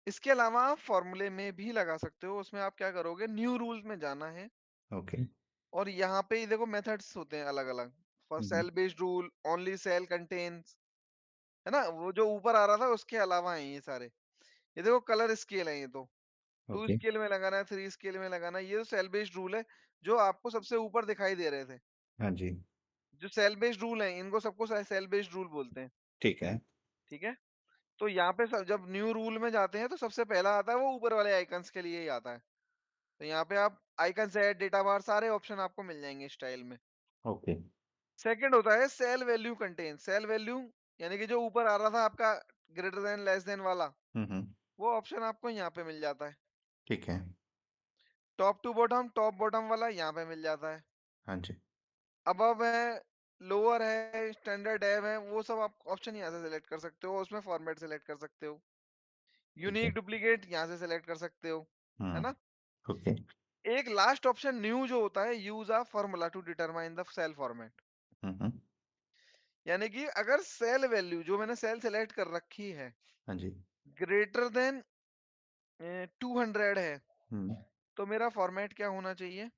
इसके अलावा आप फॉर्मूले में भी लगा सकते हो। उसमें आप क्या करोगे, न्यू रूल्स में जाना है, ओके। और यहाँ पे देखो मेथड्स होते हैं अलग-अलग। For hmm, hmm. Cell based rule, only cell contains, है ना? वो जो ऊपर आ रहा था उसके अलावा हैं ये सारे। ये देखो कलर स्केल है ये तो। 2 ओके। स्केल में लगाना है, 3 स्केल में लगाना है। ये तो सेल बेस्ड रूल है, जो आपको सबसे ऊपर दिखाई दे रहे थे। हाँ जी। जो सेल बेस्ड रूल हैं, इनको सबको सेल बेस्ड रूल बोलते हैं। ठीक है। ठीक है? तो यहाँ पे जब न्यू रूल में जाते हैं तो सबसे पहला आता है वो ऊपर वाले आइकन्स के लिए ही आता है। तो यहाँ पे आप आइकन सेट, डेटा बार सारे ऑप्शन आपको मिल जाएंगे स्टाइल में। ओके। सेकंड होता है cell value contain. Cell value यानी कि जो ऊपर आ रहा था आपका ग्रेटर देन लेस देन वाला, हुँ, हुँ। वो ऑप्शन आपको यहाँ पे मिल जाता है। ठीक है। Top to bottom, top bottom वाला यहाँ पे मिल जाता है। हाँ जी। अबव है, लोअर है, स्टैंडर्ड डेव है, वो सब आप ऑप्शन यहाँ से सिलेक्ट कर सकते हो। उसमें फॉर्मेट सिलेक्ट कर सकते हो। ठीक है। यूनिक डुप्लीकेट यहाँ से सिलेक्ट कर सकते हो, है हुँ। ना? ओके। एक लास्ट ऑप्शन न्यू जो होता है, use a formula to determine the cell format. हुँ, हुँ। यानी कि अगर सेल वैल्यू जो मैंने सेल सेलेक्ट कर रखी है हाँ जी। ग्रेटर देन 200 है, हुँ। तो मेरा फॉर्मेट क्या होना चाहिए?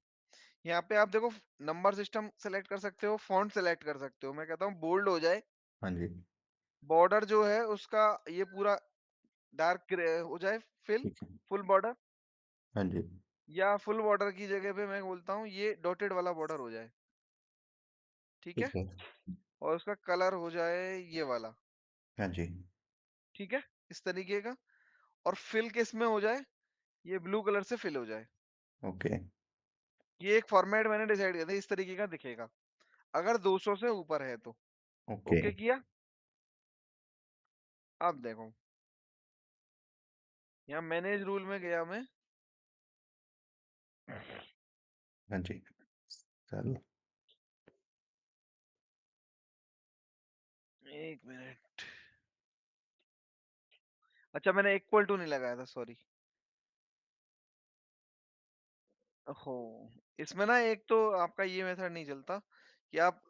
यहाँ पे आप देखो नंबर सिस्टम सेलेक्ट कर सकते हो, फॉन्ट सेलेक्ट कर सकते हो। मैं कहता हूँ बोल्ड हो जाए, हाँ जी। बॉर्डर जो है उसका ये पूरा डार्क ग्रे हो जाए, फिल ठीक है। फुल बॉर्डर, हाँ जी। या फुल बॉर्डर की जगह पे मैं बोलता हूँ ये डॉटेड वाला बॉर्डर हो जाए। ठीक है? ठीक है। और उसका कलर हो जाए ये वाला। हाँ जी। ठीक है, इस तरीके का। और फिल किस में हो जाए, ये ब्लू कलर से फिल हो जाए। ओके। ये एक फॉर्मेट मैंने डिसाइड किया था, इस तरीके का दिखेगा अगर 200 से ऊपर है तो। ओके। ओके किया? अब देखो यहाँ मैनेज रूल में गया मैं। हाँ जी। चलो। एक मिनट। अच्छा मैंने इक्वल टू नहीं लगाया था, सॉरी। हो, इसमें ना एक तो आपका ये मेथड नहीं चलता कि आप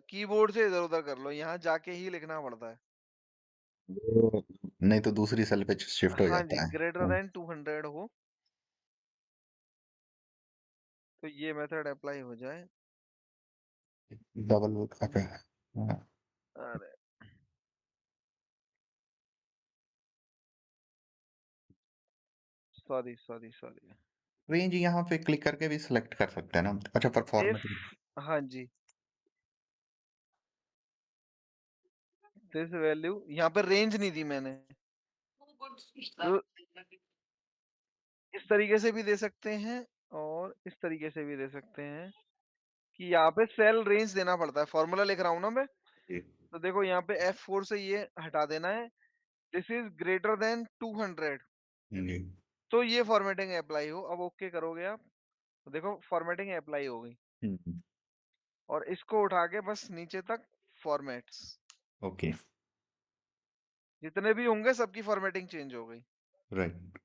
कीबोर्ड से इधर उधर कर लो, यहाँ जाके ही लिखना पड़ता है। वो नहीं तो दूसरी सेल पे शिफ्ट हो हाँ जी, जाता है। ग्रेटर हाँ। देन 200 हो तो ये मेथड अप्लाई हो जाए। Double okay. हाँ। अरे सॉरी सॉरी सॉरी। रेंज यहाँ पे क्लिक करके भी सिलेक्ट कर सकते हैं ना? अच्छा, पर इफ, फॉर्मेट। हाँ जी, दिस वैल्यू यहाँ पे रेंज नहीं दी मैंने, तो इस तरीके से भी दे सकते हैं और इस तरीके से भी दे सकते हैं कि यहाँ पे सेल रेंज देना पड़ता है। फॉर्मूला लिख रहा हूँ ना मैं, जी। तो देखो यहाँ पे F4 से ये हटा देना है, दिस इज ग्रेटर देन 200, जी। तो ये फॉर्मेटिंग अप्लाई हो। अब ओके करोगे आप, तो देखो फॉर्मेटिंग अप्लाई हो गई। हुँ, हुँ। और इसको उठा के बस नीचे तक फॉर्मेट्स, ओके। जितने भी होंगे सबकी फॉर्मेटिंग चेंज हो गई। राइट।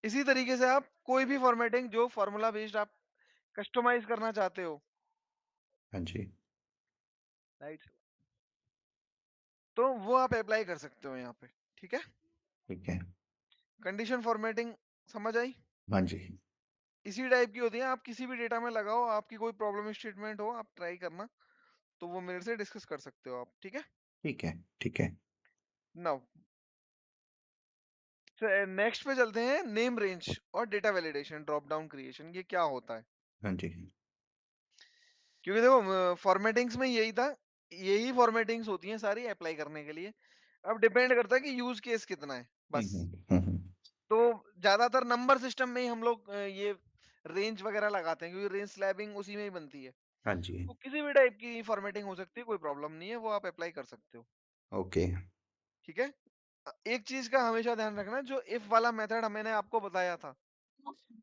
इसी तरीके से आप कोई भी फॉर्मेटिंग जो फ़ॉर्मूला बेस्ड आप कस्टमाइज़ करना चाहते हो, हाँ जी। राइट? तो वो आप अप्लाई कर सकते हो यहाँ पे, ठीक है? ठीक है। कंडीशन फॉर्मेटिंग समझ आई? हाँ जी। इसी टाइप की होती है, आप किसी भी डेटा में लगाओ, आपकी कोई प्रॉब्लम स्टेटमेंट हो, आप ट्राई करना, तो वो मेरे से डिस्कस कर सकते हो आप, ठीक है? ठीक है, ठीक है। नाउ नेक्स्ट पे चलते हैं नेम रेंज और data validation drop down creation ये क्या होता है? हाँ जी। क्योंकि देखो फॉर्मेटिंग्स में यही था, यही फॉर्मेटिंग्स होती हैं सारी अप्लाई करने के लिए। अब डिपेंड करता है कि यूज़ केस कितना है, हुँ, बस। हुँ, हुँ, हुँ। तो ज़्यादातर नंबर सिस्टम में ही हम लोग ये रेंज वगैरह लगाते हैं क्योंकि रेंज स्लैबिंग उसी में ही बनती है। हाँ जी। तो किसी भी टाइप की फॉर्मेटिंग हो सकती है, कोई प्रॉब्लम नहीं है, वो आप अप्लाई कर सकते हो, ओके। ठीक है? एक चीज़ का हमेशा ध्यान रखना जो इफ वाला मेथड मैंने आपको बताया था,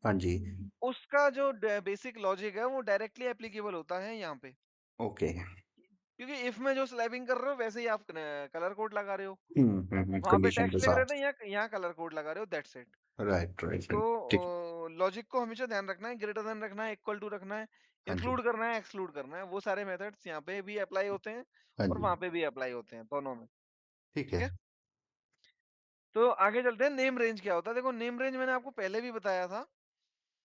हाँ जी। उसका जो बेसिक लॉजिक है वो डायरेक्टली एप्लीकेबल होता है यहाँ पे। ओके। क्योंकि इफ में जो स्लैबिंग कर रहे हो वैसे ही आप कलर कोड लगा रहे हो। हुँ, हुँ, हुँ। वहाँ पे कंडीशन के टेक्स्ट लिख रहे साथ। थे, यहाँ कलर कोड लगा रहे हो, दैट्स इट। राइट, राइट, तो राइट। ठीक। लॉजिक को हमेशा ध्यान रखना है, ग्रेटर देन रखना है, इक्वल टू रखना है, हाँ जी। इंक्लूड करना है, एक्सक्लूड करना है। वो सारे मेथड्स यहाँ पे भी अप्लाई होते हैं हाँ और जी। वहाँ पे भी अप्लाई होते हैं, दोनों में, ठीक ठीक है। है? तो आगे चलते हैं नेम रेंज क्या होता है? देखो नेम रेंज मैंने आपको पहले भी बताया था,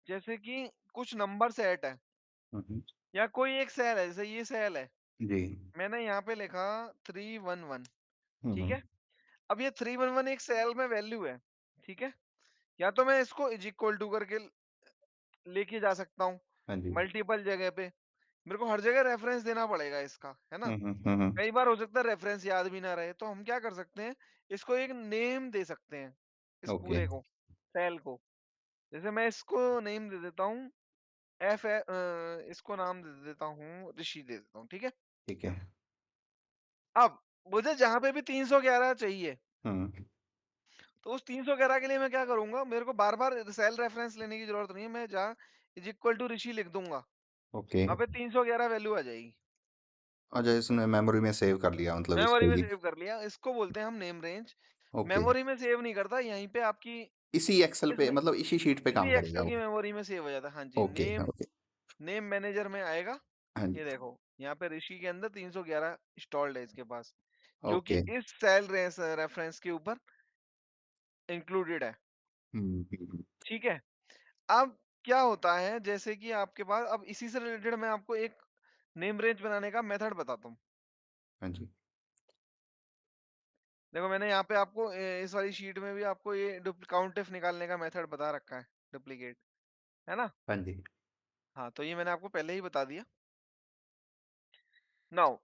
जैसे कि कुछ नंबर सेट है हुँ, हुँ। या कोई एक सेल है, जैसे ये सेल है, जी। मैंने यहाँ पे लिखा 311, हुँ, ठीक हुँ। है? अब ये 311 एक सेल में वैल्यू है, ठीक है? या तो मैं इसको इज इक्वल टू करके लेके जा सकता हूँ हाँ जी। मल्टीपल जगह पे। मेरे को हर जगह रेफरेंस देना पड़ेगा इसका, है ना? हुँ, हुँ, हुँ, हुँ। कई बार हो सकता है रेफरेंस याद भी ना रहे, तो हम क्या कर सकते हैं, इसको एक नेम दे सकते हैं, इस ओके। पूरे को, सेल को। जैसे मैं इसको नेम दे देता हूँ इसको नाम दे देता हूँ, ऋषि दे देता हूँ, ठीक है? ठीक है। अब मुझे जहाँ पे भी 311 चाहिए, हुँ। तो उस 311 के लिए मैं क्या करूँगा, मेरे को बार-बार सेल रेफरेंस लेने की ज़रूरत नहीं है, मैं जहाँ इज इक्वल टू ऋषि लिख दूँगा, ओके। वहाँ पे 311 वैल्यू आ जाएगी। अच्छा, इसने मेमोरी में सेव कर लिया मतलब मेमोरी इसको में ही। सेव कर लिया, इसको बोलते हैं हम नेम रेंज। ओके। मेमोरी में सेव नहीं करता, यहीं पे आपकी इसी एक्सेल इस पे मतलब इसी शीट पे इसी काम करेगा एक्सेल वो। की मेमोरी में सेव हो जाता है। हाँ जी, ओके, ओके। नेम मैनेजर में आएगा। हाँ ये जी। देखो, यहाँ पे ऋषि के अंदर 311 इंस्टॉल्ड है इसके पास, जो कि ओके। इस सेल रेफरेंस के ऊपर इंक्लूडेड है, हुँ, हुँ, हुँ। ठीक है? अब क्या होता है, जैसे कि आपके पास अब इसी से रिलेटेड मैं आपको एक नेम रेंज बनाने का मेथड बताता हूँ। हाँ जी। देखो मैंने यहाँ पे आपको इस वाली शीट में भी आपको ये काउंटिफ निकालने का मेथड बता रखा है, डुप्लीकेट, है ना? हाँ जी। हाँ, तो ये मैंने आपको पहले ही बता दिया। नाउ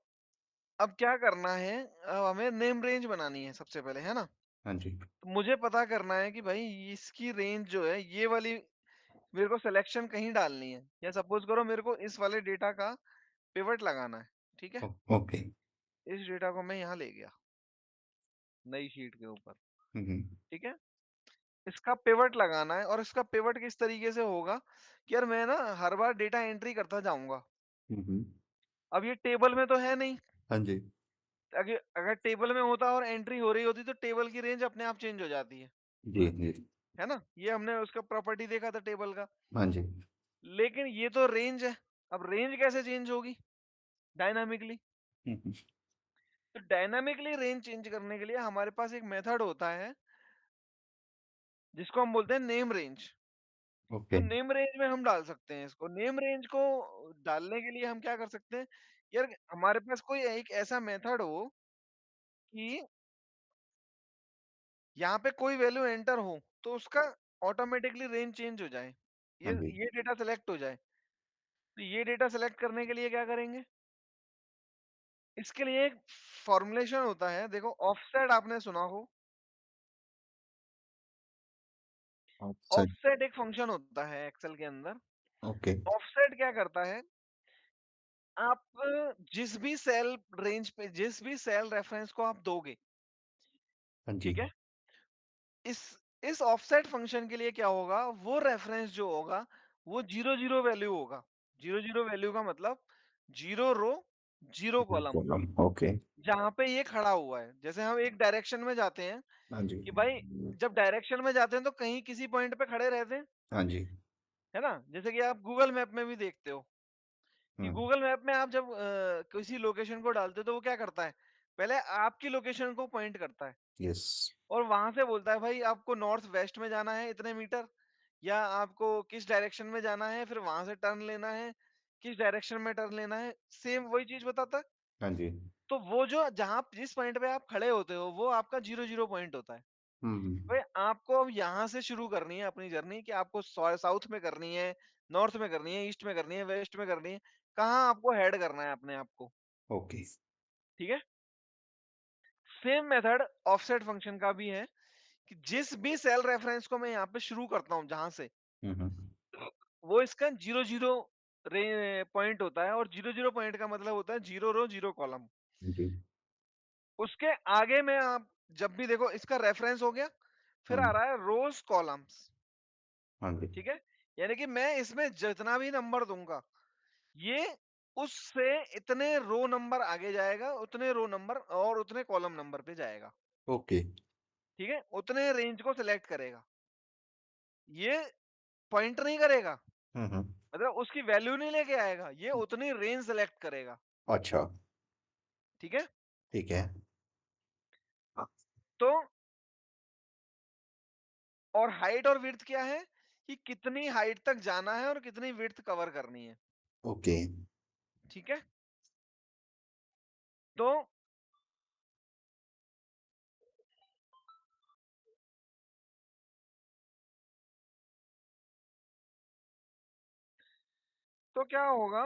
अब क्या करना है, अब हमें नेम रेंज बनानी है सबसे पहले, है ना? हाँ जी। तो मुझे पता करना है कि भाई इसकी रेंज जो है ये वाली मेरे को सिलेक्शन कहीं डालनी है, या सपोज करो मेरे को इस वाले डेटा का पिवट लगाना है, ठीक है? ओके। इस डेटा को मैं यहाँ ले गया नई शीट के ऊपर, हुँ, हुँ। ठीक है? इसका पिवट लगाना है और इसका पिवट किस तरीके से होगा कि यार मैं ना हर बार डेटा एंट्री करता जाऊंगा। हुँ, हुँ। अब ये टेबल में तो है नहीं, हाँ जी। अगर अगर टेबल में होता और एंट्री हो रही होती तो टेबल की रेंज अपने आप चेंज हो जाती जी, जी। है ना? ये हमने उसका प्रॉपर्टी देखा था टेबल का। हाँ जी। लेकिन ये तो रेंज है, अब रेंज कैसे चेंज होगी डायनामिकली? हुँ, हुँ। तो डायनामिकली रेंज चेंज करने के लिए हमारे पास एक मेथड होता है जिसको हम बोलते हैं नेम रेंज। तो ओके। नेम रेंज में हम डाल सकते हैं इसको। नेम रेंज को डालने के लिए हम क्या कर सकते हैं, यार हमारे पास कोई एक ऐसा मेथड हो कि यहाँ पे कोई वैल्यू एंटर हो तो उसका ऑटोमेटिकली रेंज चेंज हो जाए, हाँ जी। ये डेटा सेलेक्ट हो जाए। तो ये डेटा सेलेक्ट करने के लिए क्या करेंगे, इसके लिए एक फॉर्मूलेशन होता है, देखो ऑफसेट आपने सुना हो। अच्छा। ऑफसेट एक फंक्शन होता है एक्सेल के अंदर। ओके। ऑफसेट क्या करता है, आप जिस भी सेल रेंज पे जिस भी सेल रेफरेंस को आप दोगे, हाँ जी। ठीक है? इस इस ऑफसेट फंक्शन के लिए क्या होगा, वो रेफरेंस जो होगा वो 0 0 वैल्यू होगा। 0 0 वैल्यू का मतलब 0 रो जीरो कॉलम। Column, okay. जहाँ पे ये खड़ा हुआ है, जैसे हम एक डायरेक्शन में जाते हैं हाँ जी। कि भाई जब डायरेक्शन में जाते हैं तो कहीं किसी पॉइंट पे खड़े रहते हैं, हाँ जी। है ना? जैसे कि आप गूगल मैप में भी देखते हो कि हुँ, गूगल मैप में आप जब किसी लोकेशन को डालते हो तो वो क्या करता है? पहले आपकी लोकेशन को पॉइंट करता है यस। और वहां से बोलता है भाई आपको नॉर्थ वेस्ट में जाना है इतने मीटर, या आपको किस डायरेक्शन में जाना है, फिर वहां से टर्न लेना है, किस डायरेक्शन में टर्न लेना है, सेम वही चीज बताता है। हाँ जी। तो वो जो जहाँ जिस पॉइंट पे आप खड़े होते हो वो आपका जीरो जीरो पॉइंट होता है। हुँ, हुँ। भाई आपको अब यहाँ से शुरू करनी है अपनी जर्नी कि आपको साउथ में करनी है, नॉर्थ में करनी है, ईस्ट में करनी है, वेस्ट में करनी है, कहाँ आपको हेड करना है अपने आप को। ओके। ठीक है। सेम मेथड ऑफसेट फंक्शन का भी है कि जिस भी सेल रेफरेंस को मैं यहाँ पे शुरू करता हूँ जहां से, हुँ, हुँ। वो इसका जीरो जीरो पॉइंट होता है, और जीरो जीरो पॉइंट का मतलब होता है जीरो रो जीरो कॉलम। जी। उसके आगे में आप जब भी देखो इसका रेफरेंस हो गया, फिर हुँ, आ रहा है रोज कॉलम्स। हाँ जी। ठीक है। यानी कि मैं इसमें जितना भी नंबर दूंगा, ये उससे इतने रो नंबर आगे जाएगा, उतने रो नंबर और उतने कॉलम नंबर पे जाएगा। ओके। ठीक है, उतने रेंज को सिलेक्ट करेगा, ये पॉइंट नहीं करेगा, हुँ, हुँ। मतलब उसकी वैल्यू नहीं लेके आएगा, ये उतनी रेंज सेलेक्ट करेगा। अच्छा, ठीक है। ठीक है। हाँ, तो और हाइट और विड्थ क्या है कि कितनी हाइट तक जाना है और कितनी विड्थ कवर करनी है। ओके। ठीक है। तो क्या होगा,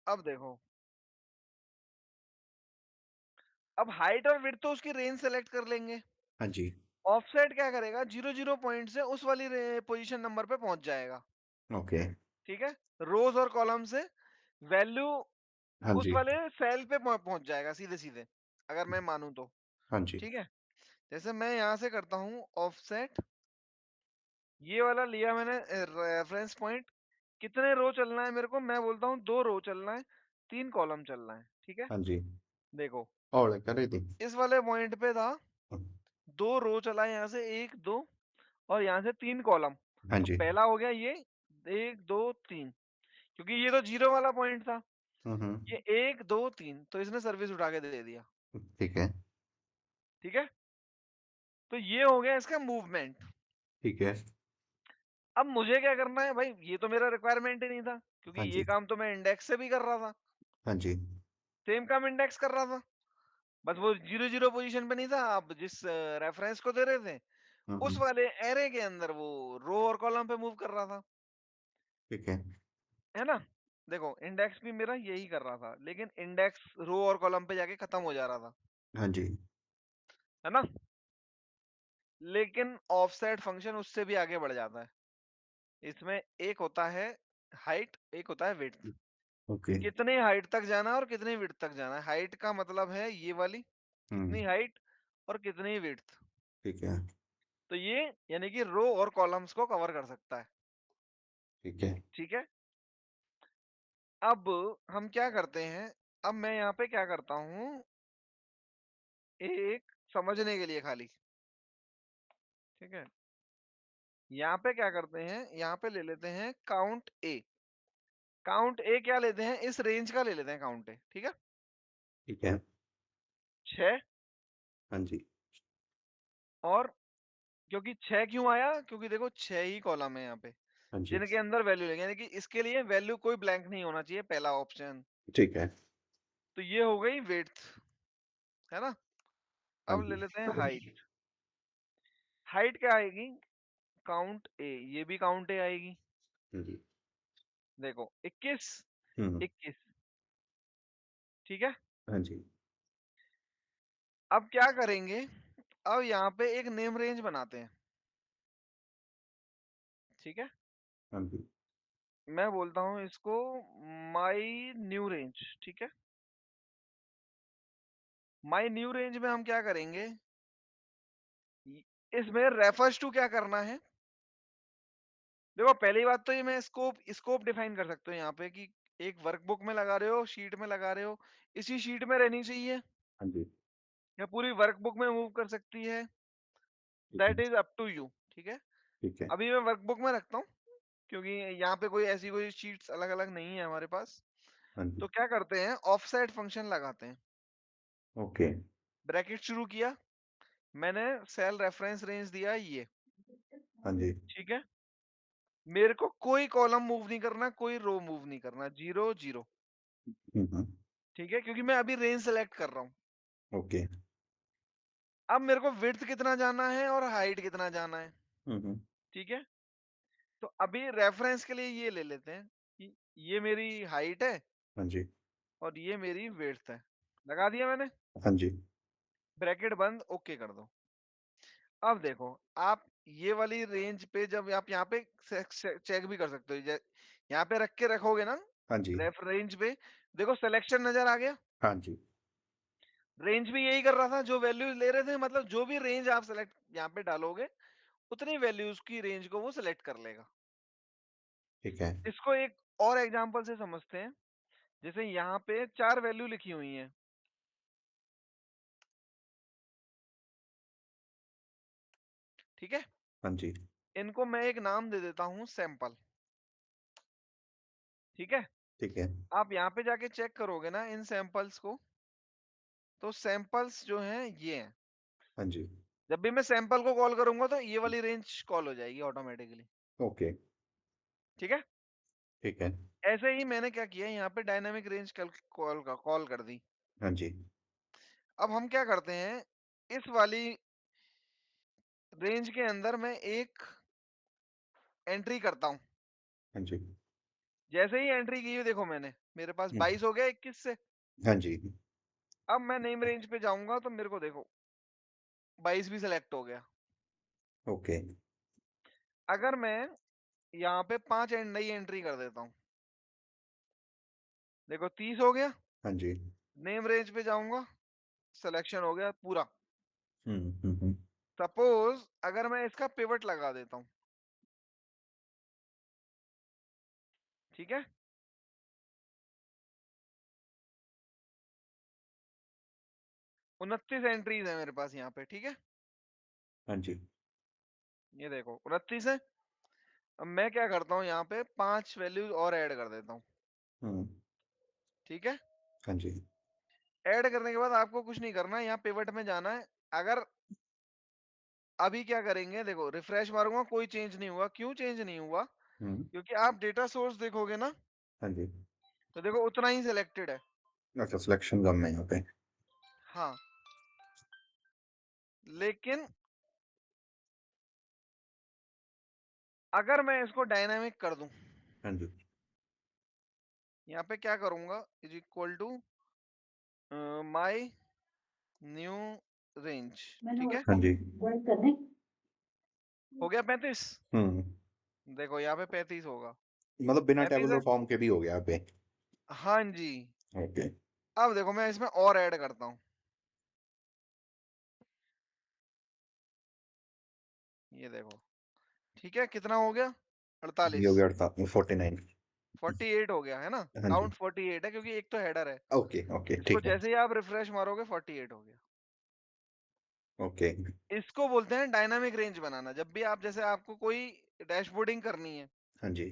अब देखो, अब हाइट और विड्थ तो उसकी रेंज सेलेक्ट कर लेंगे। हाँ जी। ऑफसेट क्या करेगा, जीरो जीरो पॉइंट से उस वाली पोजीशन नंबर पे पहुंच जाएगा। ओके। ठीक है। रोज और कॉलम से वैल्यू हाँ उस जी। वाले सेल पे पहुंच जाएगा सीधे सीधे, अगर मैं मानूं तो। हाँ जी। ठीक है। जैसे मैं यहां से करता हूँ ऑफसेट, ये वाला लिया मैंने रेफरेंस पॉइंट, कितने रो चलना है मेरे को, मैं बोलता हूँ 2 रो चलना है, 3 कॉलम चलना है। ठीक है। हाँ जी। देखो और कर दी। इस वाले पॉइंट पे था, हुँ, 2 रो चला है यहाँ से, 1 2 और यहाँ से 3 कॉलम। हाँ तो जी। पहला हो गया ये, 1 2 3, क्योंकि ये तो जीरो वाला पॉइंट था। हुँ, हुँ। ये 1 2 3 तो इसने सर्विस उठा के दे दिया। ठीक है, ठीक है। तो ये हो गया इसका मूवमेंट। ठीक है। अब मुझे क्या करना है भाई, ये तो मेरा रिक्वायरमेंट ही नहीं था, क्योंकि हाँ ये जी। काम तो मैं इंडेक्स से भी कर रहा था, हाँ जी। सेम काम इंडेक्स कर रहा था। बस वो जीरो जीरो पोजीशन पे नहीं था, आप जिस रेफरेंस को दे रहे थे हुँ, उस हुँ। वाले एरे के अंदर वो रो और कॉलम पे मूव कर रहा था। ठीक है। है ना? देखो इंडेक्स भी मेरा यही कर रहा था, लेकिन इंडेक्स रो और कॉलम पे जाके खत्म हो जा रहा था। हाँ जी। है ना? लेकिन ऑफसेट फंक्शन उससे भी आगे बढ़ जाता है। इसमें एक होता है हाइट, एक होता है विड्थ। ओके। कितनी हाइट तक जाना है और कितनी विड्थ तक जाना है। हाइट का मतलब है ये वाली, कितनी हुँ, हाइट और कितनी विड्थ। ठीक है, तो ये यानी कि रो और कॉलम्स को कवर कर सकता है। ठीक है। ठीक है। अब हम क्या करते हैं, अब मैं यहाँ पे क्या करता हूँ, एक समझने के लिए खाली। ठीक है। यहाँ पे क्या करते हैं, यहाँ पे ले लेते हैं काउंट ए। काउंट ए क्या लेते हैं, इस रेंज का ले लेते हैं काउंट ए। ठीक है। ठीक है। 6। हाँ जी। और क्योंकि 6 क्यों आया, क्योंकि देखो 6 ही कॉलम है यहाँ पे हाँ जी। जिनके अंदर वैल्यू लेंगे, यानी कि इसके लिए वैल्यू कोई ब्लैंक नहीं होना चाहिए, पहला ऑप्शन। ठीक है। तो ये हो गई विड्थ, है ना? हाँ अब ले जी। लेते हैं हाइट। हाइट क्या आएगी, काउंट ए, ये भी काउंट ए आएगी। हाँ जी। देखो 21, हुँ, 21। ठीक है। हाँ जी। अब क्या करेंगे, अब यहाँ पे एक नेम रेंज बनाते हैं। ठीक है। हाँ जी। मैं बोलता हूँ इसको माई न्यू रेंज। ठीक है। माई न्यू रेंज में हम क्या करेंगे, इसमें रेफर्स टू क्या करना है। देखो पहली बात तो ये मैं स्कोप स्कोप डिफाइन कर सकता हूँ यहाँ पे कि एक वर्कबुक में लगा रहे हो, शीट में लगा रहे हो, इसी शीट में रहनी चाहिए हाँ जी। या पूरी वर्कबुक में मूव कर सकती है, ठीक है। That is up to you, ठीक है? ठीक है। अभी मैं वर्कबुक में रखता हूँ, क्योंकि यहाँ पे कोई ऐसी कोई शीट्स अलग-अलग नहीं है हमारे पास। हाँ जी। तो क्या करते हैं, ऑफसेट फंक्शन लगाते हैं। ओके। ब्रैकेट शुरू किया, मैंने सेल रेफरेंस रेंज दिया ये, हाँ जी। ठीक है? मेरे को कोई कॉलम मूव नहीं करना, कोई रो मूव नहीं करना, 0, 0, हुँ। ठीक है? क्योंकि मैं अभी रेंज सेलेक्ट कर रहा हूँ। ओके। अब मेरे को विड्थ कितना जाना है और हाइट कितना जाना है, हुँ। ठीक है? तो अभी रेफरेंस के लिए ये ले लेते हैं कि ये मेरी हाइट है हाँ जी। और ये मेरी विड्थ है। लगा दिया मैंने, हाँ जी। ब्रैकेट बंद, ओके कर दो। अब देखो, आप ये वाली रेंज पे जब आप यहाँ पे चेक भी कर सकते हो, यहाँ पे रख के रखोगे ना, हाँ जी। रेफ रेंज पे, देखो सिलेक्शन नजर आ गया। हाँ जी। रेंज भी यही कर रहा था, जो वैल्यूज ले रहे थे, मतलब जो भी रेंज आप सेलेक्ट यहाँ पे डालोगे, उतनी वैल्यूज की रेंज को वो सिलेक्ट कर लेगा। ठीक है। इसको एक और एग्जांपल से समझते हैं। जैसे यहाँ पे चार वैल्यू लिखी हुई हैं, ठीक है? हाँ जी। इनको मैं एक नाम दे देता हूँ सैंपल, ठीक है? ठीक है। आप यहाँ पे जाके चेक करोगे ना इन सैंपल्स को, तो सैंपल्स जो हैं ये हैं। हाँ जी। जब भी मैं सैंपल को कॉल करूंगा तो ये वाली रेंज कॉल हो जाएगी ऑटोमेटिकली, ओके। ठीक है? ठीक है। ऐसे ही मैंने क्या किया, यहाँ पे डायनामिक रेंज कॉल कर दी। हाँ जी। अब हम क्या करते हैं, इस वाली रेंज के अंदर मैं एक एंट्री करता हूँ। हाँ जी। जैसे ही एंट्री की, देखो मैंने, मेरे पास हुँ। 22 हो गया 21 से। हाँ जी। अब मैं नेम रेंज पे जाऊंगा तो मेरे को देखो 22 भी सिलेक्ट हो गया। ओके। अगर मैं यहाँ पे पांच नई एंट्री कर देता हूँ, देखो 30 हो गया। हाँ जी। नेम रेंज पे जाऊंगा, सिलेक्शन हो गया पूरा। हुँ। सपोज अगर मैं इसका पिवट लगा देता हूँ, ठीक है? 29 एंट्रीज है मेरे पास यहाँ पे, ठीक है? हाँ जी। ये देखो 29 है। अब मैं क्या करता हूँ, यहाँ पे पांच वैल्यूज और ऐड कर देता हूँ, हुँ। ठीक है? हाँ जी। ऐड करने के बाद आपको कुछ नहीं करना है, यहाँ पिवट में जाना है। अगर अभी क्या करेंगे, देखो रिफ्रेश मारूंगा, कोई चेंज नहीं हुआ। क्यों चेंज नहीं हुआ? हुँ। क्योंकि आप डेटा सोर्स देखोगे ना, हाँ जी। तो देखो उतना ही सिलेक्टेड है। अच्छा, सिलेक्शन कम है यहाँ पे। हाँ, लेकिन अगर मैं इसको डायनामिक कर दूं, हाँ जी। यहाँ पे क्या करूंगा, is equal to my new range, ठीक है? हाँ जी। हो गया 35। हुँ। देखो यहाँ पे 35 होगा, मतलब बिना 35 टेबुलर है। फॉर्म के भी हो गया यहाँ पे। हाँ जी। ओके। अब देखो मैं इसमें और ऐड करता हूँ, ये देखो, ठीक है? कितना हो गया? ये हो 48। गया 49। 48 हो गया है ना? हाँ जी। काउंट 48 है, क्योंकि एक तो हेडर है। ओके, ओके, इसको ठीक है। जैसे ही आप रिफ्रेश मारोगे 48 हो गया। ओके। इसको बोलते हैं डायनामिक रेंज बनाना। जब भी आप, जैसे आपको कोई डैशबोर्डिंग करनी है हाँ जी।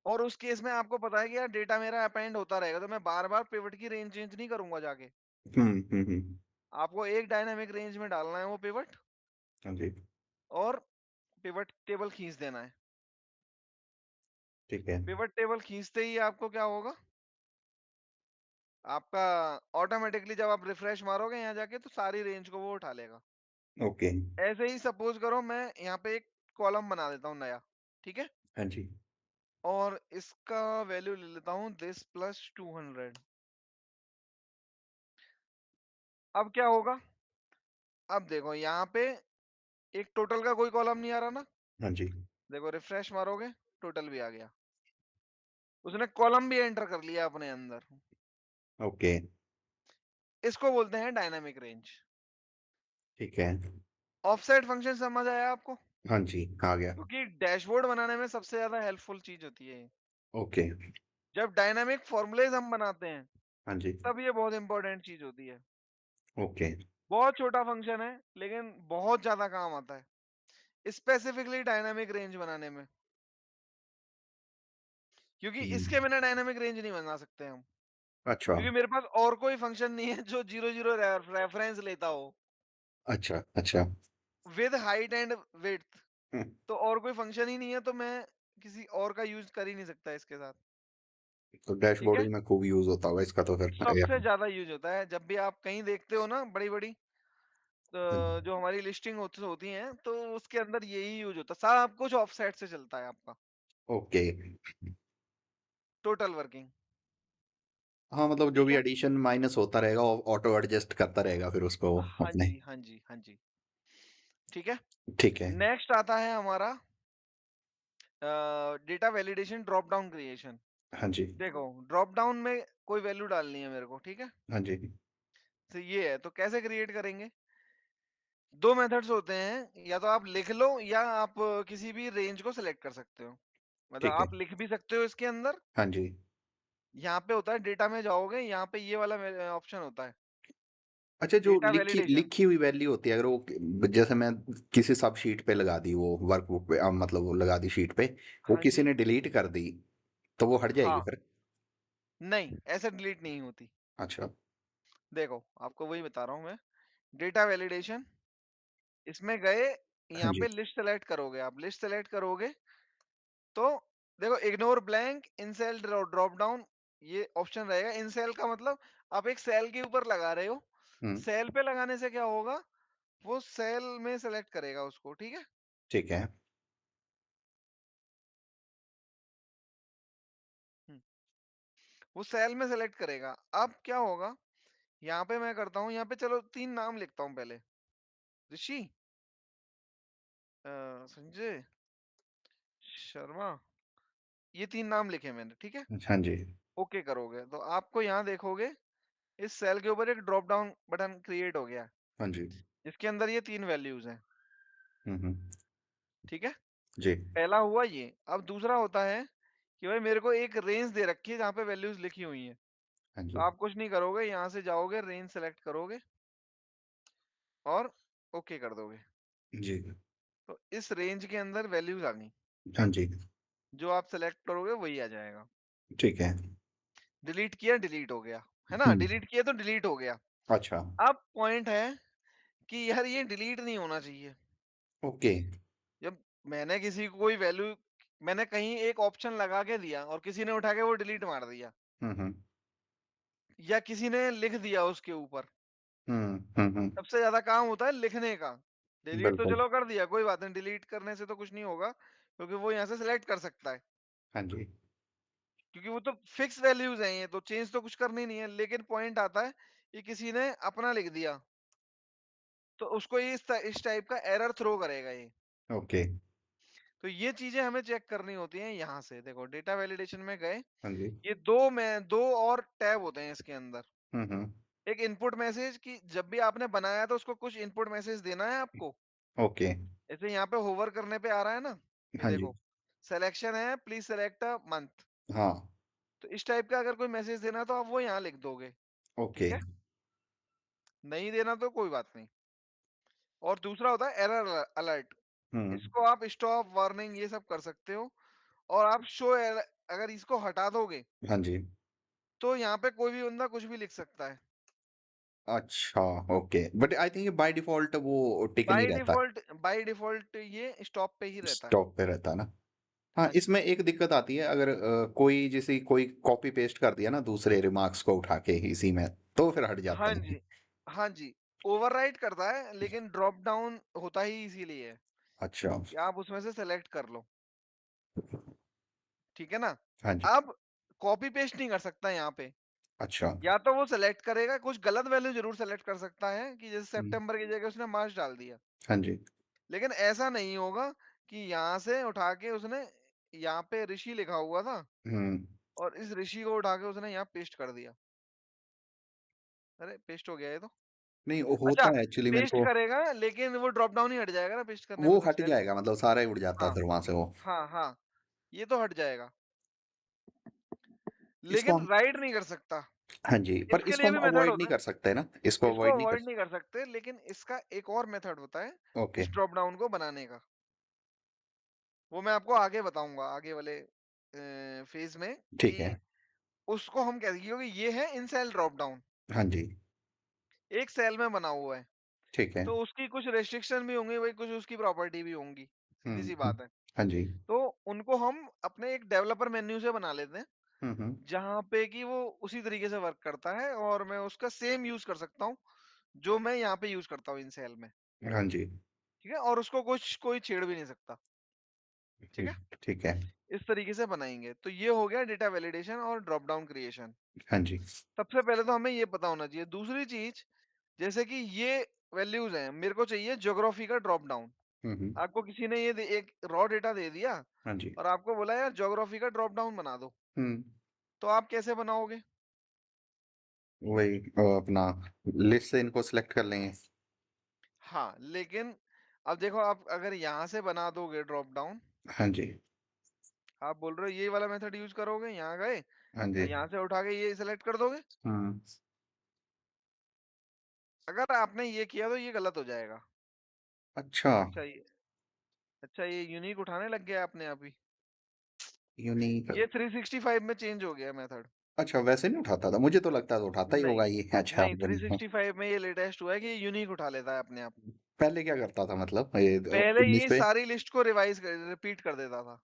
और उस केस में आपको पता है कि यार डेटा मेरा अपेंड होता रहेगा, तो मैं बार बार पिवट की रेंज चेंज नहीं करूंगा जाके। हुँ। आपको एक डायनामिक रेंज में डालना है वो पिवट, हाँ जी। और पिवट टेबल खींच देना है। ठीक है। पिवट टेबल खींचते ही आपको क्या होगा, आपका ऑटोमेटिकली जब आप रिफ्रेश मारोगे यहाँ जाके, तो सारी रेंज को वो उठा लेगा। ओके। ऐसे ही सपोज करो, मैं यहाँ पे एक कॉलम बना देता हूँ नया, ठीक है? हाँ जी। और इसका वैल्यू ले लेता हूँ दिस प्लस 200। अब क्या होगा, अब देखो यहाँ पे एक टोटल का कोई कॉलम नहीं आ रहा ना। हाँ जी। देखो रिफ्रेश मारोगे, टोटल भी आ गया। उसने कॉलम भी एंटर कर लिया अपने अंदर। ओके। इसको बोलते हैं डायनामिक रेंज। ठीक है। ऑफसेट फंक्शन समझ आया आपको? हाँ जी, आ गया। क्योंकि डैशबोर्ड बनाने में सबसे ज्यादा हेल्पफुल चीज होती है ये। ओके। जब डायनामिक फॉर्मूलेज हम बनाते हैं, हाँ जी। तब ये बहुत इंपॉर्टेंट चीज होती है। ओके। बहुत छोटा फंक्शन है, लेकिन बहुत ज्यादा काम आता है, स्पेसिफिकली डायनामिक रेंज बनाने में। क्योंकि हुँ। इसके बिना डायनामिक रेंज नहीं बना सकते हम। अच्छा, क्योंकि मेरे पास और कोई फंक्शन नहीं है जो जीरो जीरो रेफरेंस लेता हो अच्छा, अच्छा। With height and width. हुँ, तो और कोई फंक्शन ही नहीं है, तो मैं किसी और का यूज कर ही नहीं सकता इसके साथ। तो ठीक है, डैशबोर्डिंग में खूब यूज़ होता होगा इसका तो फिर सबसे या ज्यादा यूज होता है जब भी आप कहीं देखते हो ना, बड़ी बड़ी हाँ, जो हमारी लिस्टिंग होती है, तो उसके अंदर यही यूज होता है। सब कुछ ऑफसेट से चलता है आपका, ओके। Total working. हाँ, मतलब जो ठीक भी है, एडिशन माइनस होता रहेगा वो ऑटो एडजस्ट करता रहेगा फिर उसको हाँ अपने। जी, हाँ जी, हाँ जी। ठीक है, ठीक है। नेक्स्ट आता है हमारा data validation drop down creation. हाँ जी। देखो, ड्रॉप डाउन में कोई वैल्यू डालनी है मेरे को, ठीक है। हाँ जी। तो ये है, तो कैसे क्रिएट करेंगे? दो मेथड्स होते हैं, या तो आप लिख लो, या आप किसी भी रेंज को सिलेक्ट कर सकते हो। मतलब ठीक है। आप लिख भी सकते हो इसके अंदर। हाँ जी। यहाँ पे होता है डेटा में जाओगे, यहाँ पे ये वाला ऑप्शन होता है, अच्छा, जो डेटा लिखी वैलिडेशन। लिखी हुई वैल्यू होती है अगर वो जैसे मैं किसी सब शीट पे लगा दी वो वर्कबुक पे मतलब वो लगा दी शीट पे, वो हाँ किसी जी, ने डिलीट कर दी तो वो हट जाएगी हाँ, फिर? नहीं, ऐसे डिलीट नहीं होती। अच्छा। देखो, आपको वही बता रहा हूँ मैं। डेटा वैलिडेशन, इसमें गए, हाँ यहाँ जी। पे लिस्ट सेलेक्ट करोगे, आप लिस्ट सेलेक्ट करोगे, तो देखो, ignore blank in cell drop down, ये ऑप्शन रहेगा। इन सेल का मतलब आप एक सेल के ऊपर लगा रहे हो। हुँ, सेल पे लगाने से क्या होगा, वो सेल में सेलेक्ट करेगा उसको, ठीक है। ठीक है। हम्म, वो सेल में सेलेक्ट करेगा। अब क्या होगा, यहाँ पे मैं करता हूँ, यहाँ पे चलो तीन नाम लिखता हूँ पहले। ऋषि, संजय, शर्मा, ये तीन नाम लिखे मैंने, ठीक है। हाँ जी। ओके करोगे तो आपको यहाँ देखोगे, इस सेल के ऊपर एक ड्रॉप डाउन बटन क्रिएट हो गया है, हाँ जी। जिसके अंदर ये तीन वैल्यूज हैं, हुँ, हुँ। ठीक है। जी। पहला हुआ ये। अब दूसरा होता है कि भाई मेरे को एक रेंज दे रखी है जहाँ पे वैल्यूज लिखी हुई हैं। हाँ तो जी। आप कुछ नहीं करोगे, यहाँ से जाओगे, रेंज सेलेक्ट करोगे और ओके कर दोगे। जी। तो इस रेंज के अंदर वैल्यूज आ गई। हाँ जी। जो आप सेलेक्ट करोगे वही आ जाएगा। ठीक है। डिलीट किया, डिलीट हो गया, है ना। हुँ, डिलीट किया तो डिलीट हो गया। अच्छा। अब पॉइंट है कि यार ये डिलीट नहीं होना चाहिए। ओके। जब मैंने किसी को कोई वैल्यू, मैंने कहीं एक ऑप्शन लगा के दिया और किसी ने उठा के वो डिलीट मार दिया, हुँ, हुँ। या किसी ने लिख दिया उसके ऊपर। हुँ, हुँ, हुँ। सबसे ज्यादा काम होता है लिखने का। डिलीट तो बिल्कुल। चलो कर दिया, कोई बात नहीं, डिलीट करने से तो कुछ नहीं होगा, क्योंकि वो यहाँ से सिलेक्ट कर सकता है। हाँ जी। क्योंकि वो तो फिक्स वैल्यूज हैं, ये तो चेंज तो कुछ करनी नहीं है। लेकिन पॉइंट आता है कि किसी ने अपना लिख दिया, तो उसको ये इस टाइप का एरर थ्रो करेगा ये। ओके। तो ये चीजें हमें चेक करनी होती हैं। यहाँ से देखो, डेटा वैलिडेशन में गए, हाँ जी। ये दो और टैब होते हैं इसके अंदर। हुँ, हुँ। एक इनपुट मैसेज, की जब भी आपने बनाया तो उसको कुछ इनपुट मैसेज देना है आपको। ओके। जैसे यहाँ पे होवर करने पे आ रहा है ना, ये हाँ जी। देखो, सिलेक्शन है, प्लीज सेलेक्ट अ मंथ। हाँ, तो इस टाइप का अगर कोई मैसेज देना है तो आप वो यहाँ लिख दोगे, ओके। ठीक है। नहीं देना तो कोई बात नहीं। और दूसरा होता है एरर अलर्ट। हुँ, इसको आप स्टॉप, वार्निंग, ये सब कर सकते हो। और आप शो, अगर इसको हटा दोगे, हाँ जी। तो यहाँ पे कोई भी बंदा कुछ भी लिख सकता है। अच्छा, okay. But I think by default वो टिक नहीं रहता, बाय डिफॉल्ट ये स्टॉप पे ही रहता है। स्टॉप पे रहता है ना? हाँ, हाँ जी, इसमें एक दिक्कत आती है अगर कोई जैसे कोई कॉपी पेस्ट कर दिया ना दूसरे रिमार्क्स को उठा के इसी में, तो फिर हट हाँ जाता है। जी, हाँ जी। ओवरराइट करता है, लेकिन ड्रॉप डाउन होता ही इसीलिए है अच्छा, कि आप उसमें से सेलेक्ट कर लो, ठीक है ना। हाँ जी। अब कॉपी पेस्ट नहीं कर सकता यहाँ पे। अच्छा, या तो वो सेलेक्ट करेगा, कुछ गलत वैल्यू जरूर सेलेक्ट कर सकता है, कि जैसे हुँ, सितंबर की जगह उसने मार्च डाल दिया। हाँ जी। लेकिन ऐसा नहीं होगा कि यहाँ से उठा के उसने, यहाँ पे ऋषि लिखा हुआ था हुँ, और इस ऋषि को उठा के उसने यहाँ पेस्ट कर दिया। अरे, पेस्ट हो गया ये तो। नहीं वो अच्छा, होता है एक्चुअली मेरे पेस्ट को, करेगा, लेकिन वो ड्रॉप डाउन ही हट जाएगा ना पेस्ट करने वो में, तो हट सेल। जाएगा मतलब सारा ही उड़ जाता है हाँ, फिर वहाँ से वो। हाँ, हाँ, ये तो हट जाएगा। इसको लेकिन हम राइट नहीं कर सकता। हाँ जी, पर इसके इसको लिए हम भी मेथड अवॉइड नहीं होता है। कर सकते ना? इसको इसको अवॉइड नहीं कर अवॉइड नहीं कर सकते, लेकिन इसका एक और मेथड होता है ओके, इस ड्रॉप डाउन को बनाने का। वो मैं आपको आगे बताऊँगा, आगे वाले फ़ेज़ में कि ठीक है। उसको हम क्या, क्योंकि ये है इन सेल ड्रॉप डाउन, हाँ जी, एक सेल में बना हुआ है। ठीक है। तो उसकी कुछ रिस्ट्रिक्शन भी होंगी, वही कुछ उसकी प्रॉपर्टी भी होंगी, हुँ, सीधी-सी हुँ। बात है। हाँ जी। तो उनको हम अपने एक डेवलपर मेन्यू से बना लेते हैं, हुँ, हुँ। जहाँ पे कि वो उसी तरीके से वर्क करता है और मैं उसका सेम यूज़ कर सकता हूँ, जो मैं यहाँ पे यूज़ करता हूँ इन सेल में, हाँ जी। ठीक है? और उसको कुछ कोई छेड़ भी नहीं सकता, ठीक है? ठीक ठीक है। इस तरीके से बनाएँगे। तो ये हो गया डेटा वैलिडेशन और ड्रॉप डाउन क्रिएशन। हाँ जी। सबसे पहले तो हमें ये पता होना चाहिए। दूसरी चीज़, जैसे कि ये वैल्यूज़ हैं, मेरे को चाहिए ज्योग्राफी का ड्रॉप डाउन। हुँ, हुँ। आपको किसी ने ये एक रॉ डेटा दे दिया हाँ जी। और आपको बोला यार ज्योग्राफी का ड्रॉप डाउन बना दो, हुँ। तो आप कैसे बनाओगे? वही अपना लिस्ट से इनको सेलेक्ट कर लेंगे। हाँ, लेकिन अब देखो, आप अगर यहाँ से बना दोगे ड्रॉप डाउन, हाँ जी। आप बोल रहे हो ये वाला मेथड यूज़ करोगे, यहाँ गए हाँ और जी। यहाँ से उठा के ये सेलेक्ट कर दोगे। हुँ। अगर आपने ये किया तो ये गलत हो जाएगा। अच्छा, अच्छा ये यूनिक उठाने लग गया अपने आप ही। यूनिक ये 365 में चेंज हो गया मेथड। अच्छा वैसे नहीं उठाता था, मुझे तो लगता था उठाता ही नहीं, होगा ये। अच्छा नहीं, यूनिक 365 में ये लेटेस्ट हुआ है कि ये यूनिक उठा लेता है अपने आप। पहले क्या करता था मतलब ये पहले 19 ये पे? सारी लिस्ट को रिपीट कर देता था।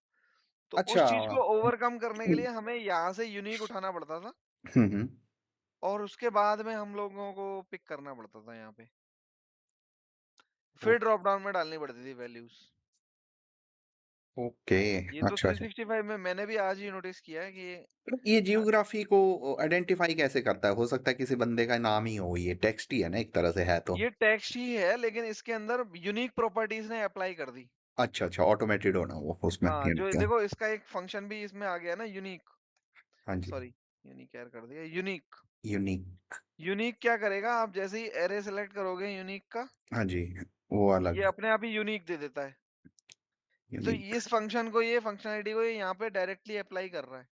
तो अच्छा। उस चीज़ को ओवरकम करने के लिए हमें यहाँ से यूनिक उठाना पड़ता था हुँ, हुँ। और उसके बाद में हम लोगों को पिक करना पड़ता था यहाँ पे। ओ फिर ड्रॉप डाउन में डालनी पड़ती थी वैल्यूज़। ओके। ये तो अच्छा, अच्छा। 365 में मैंने भी आज ही नोटिस किया है कि तो ये अ, जियोग्राफी को आइडेंटिफ़ाई कैसे करता है? हो सकता है किसी बंदे का नाम ही हो, ये टेक्स्ट ही है ना एक तरह से है तो। ये टेक्स्ट ही है, लेकिन इसके अंदर यूनिक प्रॉपर्टीज़ ने अप्लाई कर दी। अच्छा, अच्छा ऑटोमेटेड होना वो उसमें हाँ, हिंट जो क्या? देखो इसका एक फंक्शन भी इसमें आ गया ना, यूनिक। हाँ जी, सॉरी, यूनिक ऐड कर दिया, यूनिक। यूनिक यूनिक क्या करेगा, आप जैसे ही एरे सेलेक्ट करोगे यूनिक का, हाँ जी, वो ये अलग अपने आप ही यूनिक दे देता है। तो यूनिक इस फंक्शन को, ये फंक्शनैलिटी को ये यहाँ पे डायरेक्टली अप्लाई कर रहा है।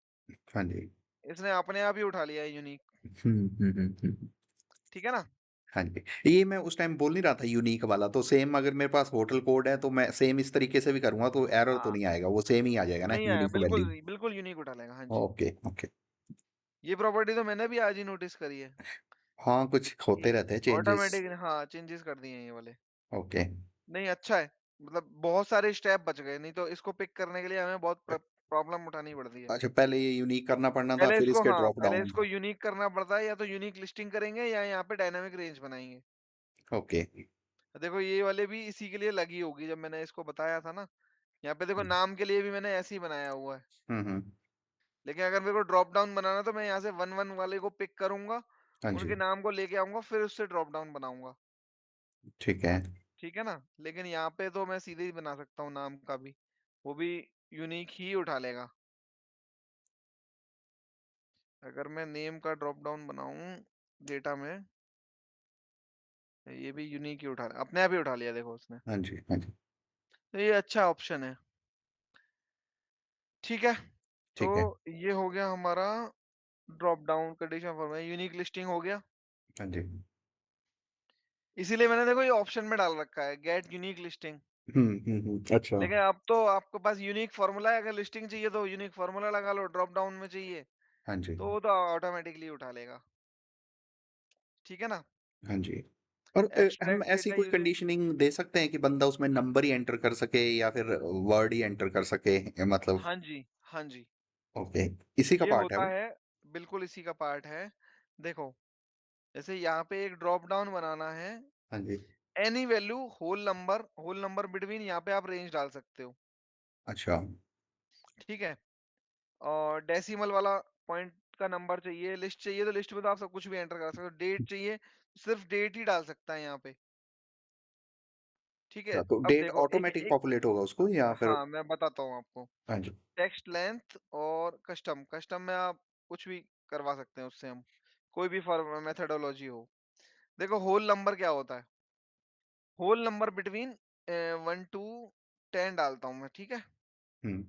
हाँ जी। इसने अपने आप ही उठा लिया है यूनिक, हुँ, हुँ, हुँ, हुँ। ठीक है ना? हाँ जी, ये मैं उस टाइम बोल नहीं रहा था यूनिक वाला, तो सेम अगर मेरे पास होटल कोड है तो मैं सेम इस तरीके से भी करूँगा तो एरर तो हाँ, नहीं आएगा, वो सेम ही आ जाएगा ना नहीं आया, यूनिक बिल्कुल वैल्यू। बिल्कुल यूनिक उठा लेगा, हाँ जी। Okay, okay. ये प्रॉपर्टी तो मैंने भी आज ही नोटिस करी है हाँ, कुछ कि होते रहते हैं चेंजेस। ऑटोमेटिक, हाँ, चेंजेस कर दिए हैं ये वाले। ओके। नहीं, अच्छा है। मतलब बहुत सारे स्टेप बच गए, नहीं तो इसको पिक करने के लिए हमें बहुत प्रॉब्लम उठानी पड़ती है। अच्छा पहले ये यूनिक करना पड़ना था पहले फिर इसको, इसके हाँ, ड्रॉप पहले डाउन। इसको यूनिक करना पड़ता है, या तो यूनिक लिस्टिंग करेंगे या यहाँ पे डायनामिक रेंज बनाएँगे। ओके। देखो ये वाले भी इसी के लिए लगी होगी, जब मैंने इसको बताया था ना, यहाँ पे देखो नाम के लिए भी मैंने ऐसे ही बनाया हुआ है। हुँ, हुँ। लेकिन अगर मेरे को ड्रॉप डाउन बनाना है तो मैं यहाँ से 1-1 वाले को पिक करूँगा, हाँ उनके जी, नाम को लेके आऊँगा, फिर उससे ड्रॉप डाउन बनाऊँगा। ठीक है। ठीक है ना? लेकिन यहाँ पे तो मैं सीधे ही बना सकता हूँ नाम का भी, वो भी यूनिक ही उठा लेगा। अगर मैं नेम का ड्रॉप डाउन बनाऊँ डेटा में, ये भी यूनिक ही अपने आप ही उठा लिया देखो उसने। हाँ जी, हाँ जी। तो ये अच्छा ऑप्शन है। ठीक है, तो ठीक है। ये हो गया हमारा drop down condition for unique listing हो गया। हाँ जी। इसीलिए मैंने देखो ये ऑप्शन में डाल रखा है, गेट यूनिक लिस्टिंग। हुँ, हुँ, हुँ। अच्छा। लेकिन अब तो आपके पास यूनिक फार्मूला है, अगर लिस्टिंग चाहिए तो यूनिक फार्मूला लगा लो, ड्रॉप डाउन में चाहिए हाँ जी, तो वो तो ऑटोमेटिकली उठा लेगा। ठीक है ना? हाँ जी। और हम एक्सट्रैक्ट ऐसी डेटा कोई यूजिंग, कंडीशनिंग दे सकते हैं कि बंदा उसमें नंबर ही एंटर कर सके या फिर वर्ड ही एंटर कर सके मतलब हाँ जी, हाँ जी। ओके, इसी का ये पार्ट है होता वो? है, बिल्कुल इसी का पार्ट है। देखो, जैसे यहाँ पे एक ड्रॉप डाउन बनाना है, हाँ जी। Any value whole number between, यहाँ पे आप रेंज डाल सकते हो। अच्छा, ठीक है? और डेसिमल वाला पॉइंट का नंबर चाहिए, लिस्ट चाहिए तो लिस्ट में तो आप सब कुछ भी एंटर कर सकते हो। डेट चाहिए, सिर्फ डेट ही डाल सकता है यहाँ पे। ठीक है? अच्छा तो अब डेट देखो एक ऑटोमेटिक एक पॉपुलेट होगा उसको या फिर हाँ, मैं बताता हूँ आपको। हाँ जी। टेक्स्ट लेंथ और कस्टम में आप कुछ भी करवा सकते हैं उससे हम, कोई भी फॉर मेथोडोलॉजी हो। देखो होल नंबर क्या होता है? होल नंबर बिटवीन 1 टू 10 डालता हूँ मैं, ठीक है? हुँ,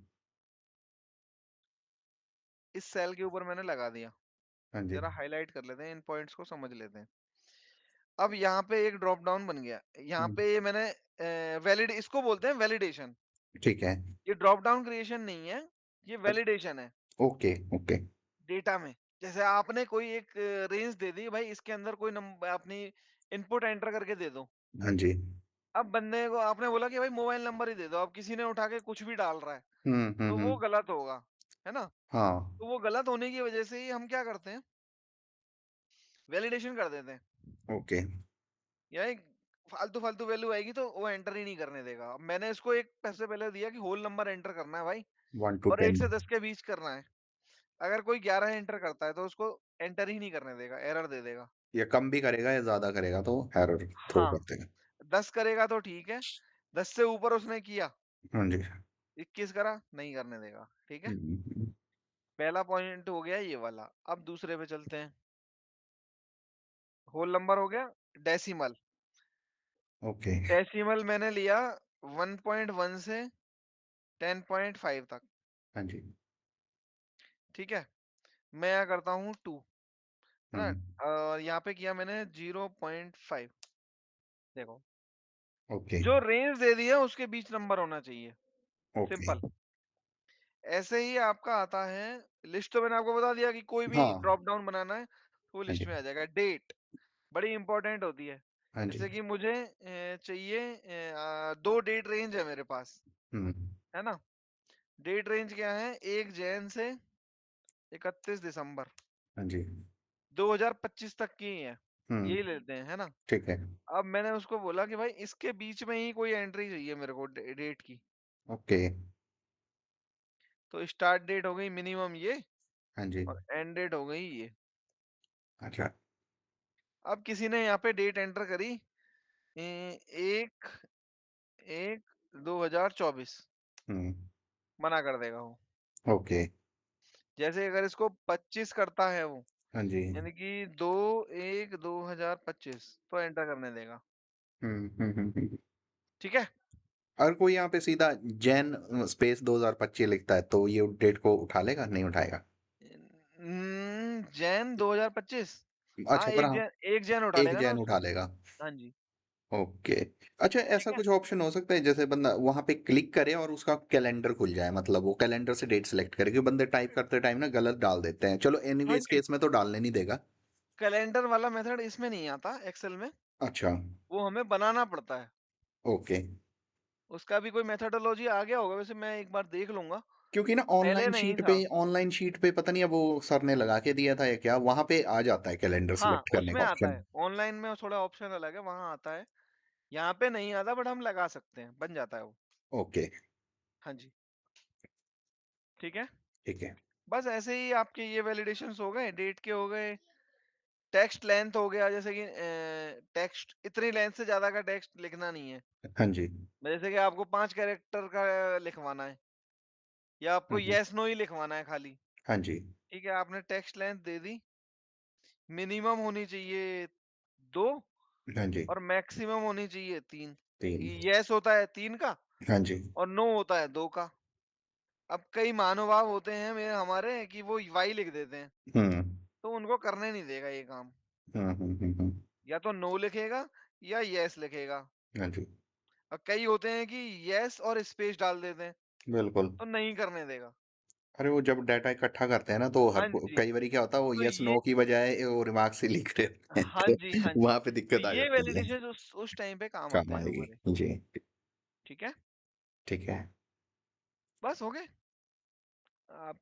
इस सेल के ऊपर मैंने लगा दिया। हाँ जी। ज़रा हाइलाइट कर लेते हैं, इन पॉइंट्स को समझ लेते हैं। अब यहाँ पे एक ड्रॉप डाउन बन गया। यहाँ हुँ, पे ये मैंने वैलिड इसको बोलते हैं वैलिडेशन। ठीक है। ये ड्रॉप डाउन क्रिएशन नहीं है, ये अच्छ वैलिडेशन है ओके, ओके। डेटा में। जैसे आपने कोई एक रेंज दे दी, भाई इसके अंदर कोई अपनी इनपुट एंटर करके दे दो। हाँ जी। अब बंदे को आपने बोला कि भाई मोबाइल नंबर ही दे दो, अब किसी ने उठा के कुछ भी डाल रहा है, हुँ, हुँ, तो वो हुँ। गलत होगा, है ना? हाँ, तो वो गलत होने की वजह से ही हम क्या करते हैं, वैलिडेशन कर देते हैं। ओके। या एक फालतू-फालतू वैल्यू आएगी तो वो एंटर ही नहीं करने देगा। अब मैंने इसको एक पैसे पहले दिया कि होल नंबर एंटर करना है भाई 1 टू और 1 10 से 10 के बीच करना है। अगर कोई 11 एंटर करता है तो उसको एंटर ही नहीं करने देगा, एरर दे देगा। या कम भी करेगा या ज़्यादा करेगा तो एरर थ्रो हाँ, कर देगा। 10 करेगा तो ठीक है, 10 से ऊपर उसने किया, हाँ जी। 21 करा, नहीं करने देगा, ठीक है? हुँ, हुँ। पहला पॉइंट हो गया ये वाला। अब दूसरे पे चलते हैं। होल नंबर हो गया, डेसिमल। ओके। डेसिमल मैंने लिया 1.1 से 10.5 तक, हाँ जी। ठीक है? मैं क्या करता हूँ 2, है हुँ, ना? यहाँ पे किया मैंने 0.5। देखो, ओके, जो रेंज दे दी है उसके बीच नंबर होना चाहिए, ओके। सिंपल। ऐसे ही आपका आता है, लिस्ट तो मैंने आपको बता दिया कि कोई भी हाँ, ड्रॉप डाउन बनाना है, तो वो हाँ लिस्ट जी। में आ जाएगा। डेट बड़ी इंपॉर्टेंट होती है। हाँ जी। जैसे कि मुझे चाहिए 2 डेट रेंज है मेरे पास, हुँ, है ना? डेट रेंज क्या है? 1 जैन से 31 दिसंबर हाँ जी। 2025 तक की ही है। हुँ, यही लेते हैं, है ना? ठीक है। अब मैंने उसको बोला कि भाई इसके बीच में ही कोई एंट्री चाहिए मेरे को डेट की। ओके। तो स्टार्ट डेट हो गई मिनिमम ये हाँ जी। और एंड डेट हो गई ये। अच्छा। अब किसी ने यहाँ पे डेट एंटर करी 1 1 2024, हुँ, मना कर देगा वो। ओके। जैसे अगर इसको 25 करता है वो, हाँ जी। यानी कि 2 1 2025 तो एंटर करने देगा। हुँ, हुँ, हुँ, हुँ। ठीक है? अगर कोई यहाँ पे सीधा जैन स्पेस 2025 लिखता है तो ये डेट को उठा लेगा? नहीं उठाएगा? जैन 2025। हाँ, अच्छा पर हाँ, 1 जैन उठा 1 लेगा ना जैन उठा उसमें। लेगा। हाँ जी, ओके। अच्छा ऐसा ठीक है? कुछ ऑप्शन हो सकता है जैसे बंदा वहाँ पे क्लिक करे और उसका कैलेंडर खुल जाए मतलब वो कैलेंडर से डेट सेलेक्ट करे क्योंकि बंदे टाइप करते टाइम ना गलत डाल देते हैं। चलो एनीवे हाँ इस जी, केस में तो डालने नहीं देगा। कैलेंडर वाला मेथड इसमें नहीं आता एक्सेल में, अच्छा, वो हमें बनाना पड़ता है। ओके। उसका भी कोई मेथोडोलॉजी आ गया होगा, वैसे मैं एक बार देख लूँगा, क्योंकि ना पहले नहीं था। ऑनलाइन शीट पे पता नहीं अब वो सर ने लगा के दिया था या क्या वहाँ पे आ जाता है कैलेंडर हाँ, सिलेक्ट करने उसमें का आता ऑप्शन। है, ऑनलाइन में थोड़ा ऑप्शन अलग है, वहाँ आता है। यहाँ पे नहीं आता बट हम लगा सकते हैं, बन जाता है वो। ओके, हाँ जी, ठीक है? ठीक है। बस ऐसे ही आपके ये वैलिडेशंस हो गए, डेट के हो गए, टेक्स्ट लेंथ हो गया, जैसे कि टेक्स्ट इतनी लेंथ से ज़्यादा का टेक्स्ट लिखना नहीं है। हाँ जी। जैसे कि आपको 5 कैरेक्टर का लिखवाना है या आपको हुँ, हुँ। येस नो ही लिखवाना है खाली, हाँ जी। ठीक है? आपने टेक्स्ट लेंथ दे दी, मिनिमम होनी चाहिए 2 हाँ जी। और मैक्सिमम होनी चाहिए 3। 3 येस होता है 3 का हाँ जी। और नो होता है 2 का। अब कई महानुभाव होते हैं मेरे हमारे कि वो वाई लिख देते हैं, हुँ। तो उनको करने नहीं देगा ये काम। हुँ, हुँ, हुँ, हुँ। या तो नो लिखेगा या येस लिखेगा। हाँ जी। और कई होते हैं कि येस और स्पेस डाल देते हैं, बिल्कुल। तो नहीं करने देगा। अरे वो जब डाटा इकट्ठा करते हैं ना तो हर हाँ जी, कई बारी क्या होता है वो तो यस ये नो की बजाय वो रिमार्क्स ही लिख रहे होते हैं हाँ तो जी, हाँ जी। वहाँ पे तो दिक्कत आ ये जाती है। वैलिडेशन उस टाइम पे काम काम आते हैं आएगी। हमारे। जी, ठीक है? ठीक है। बस हो गए। आप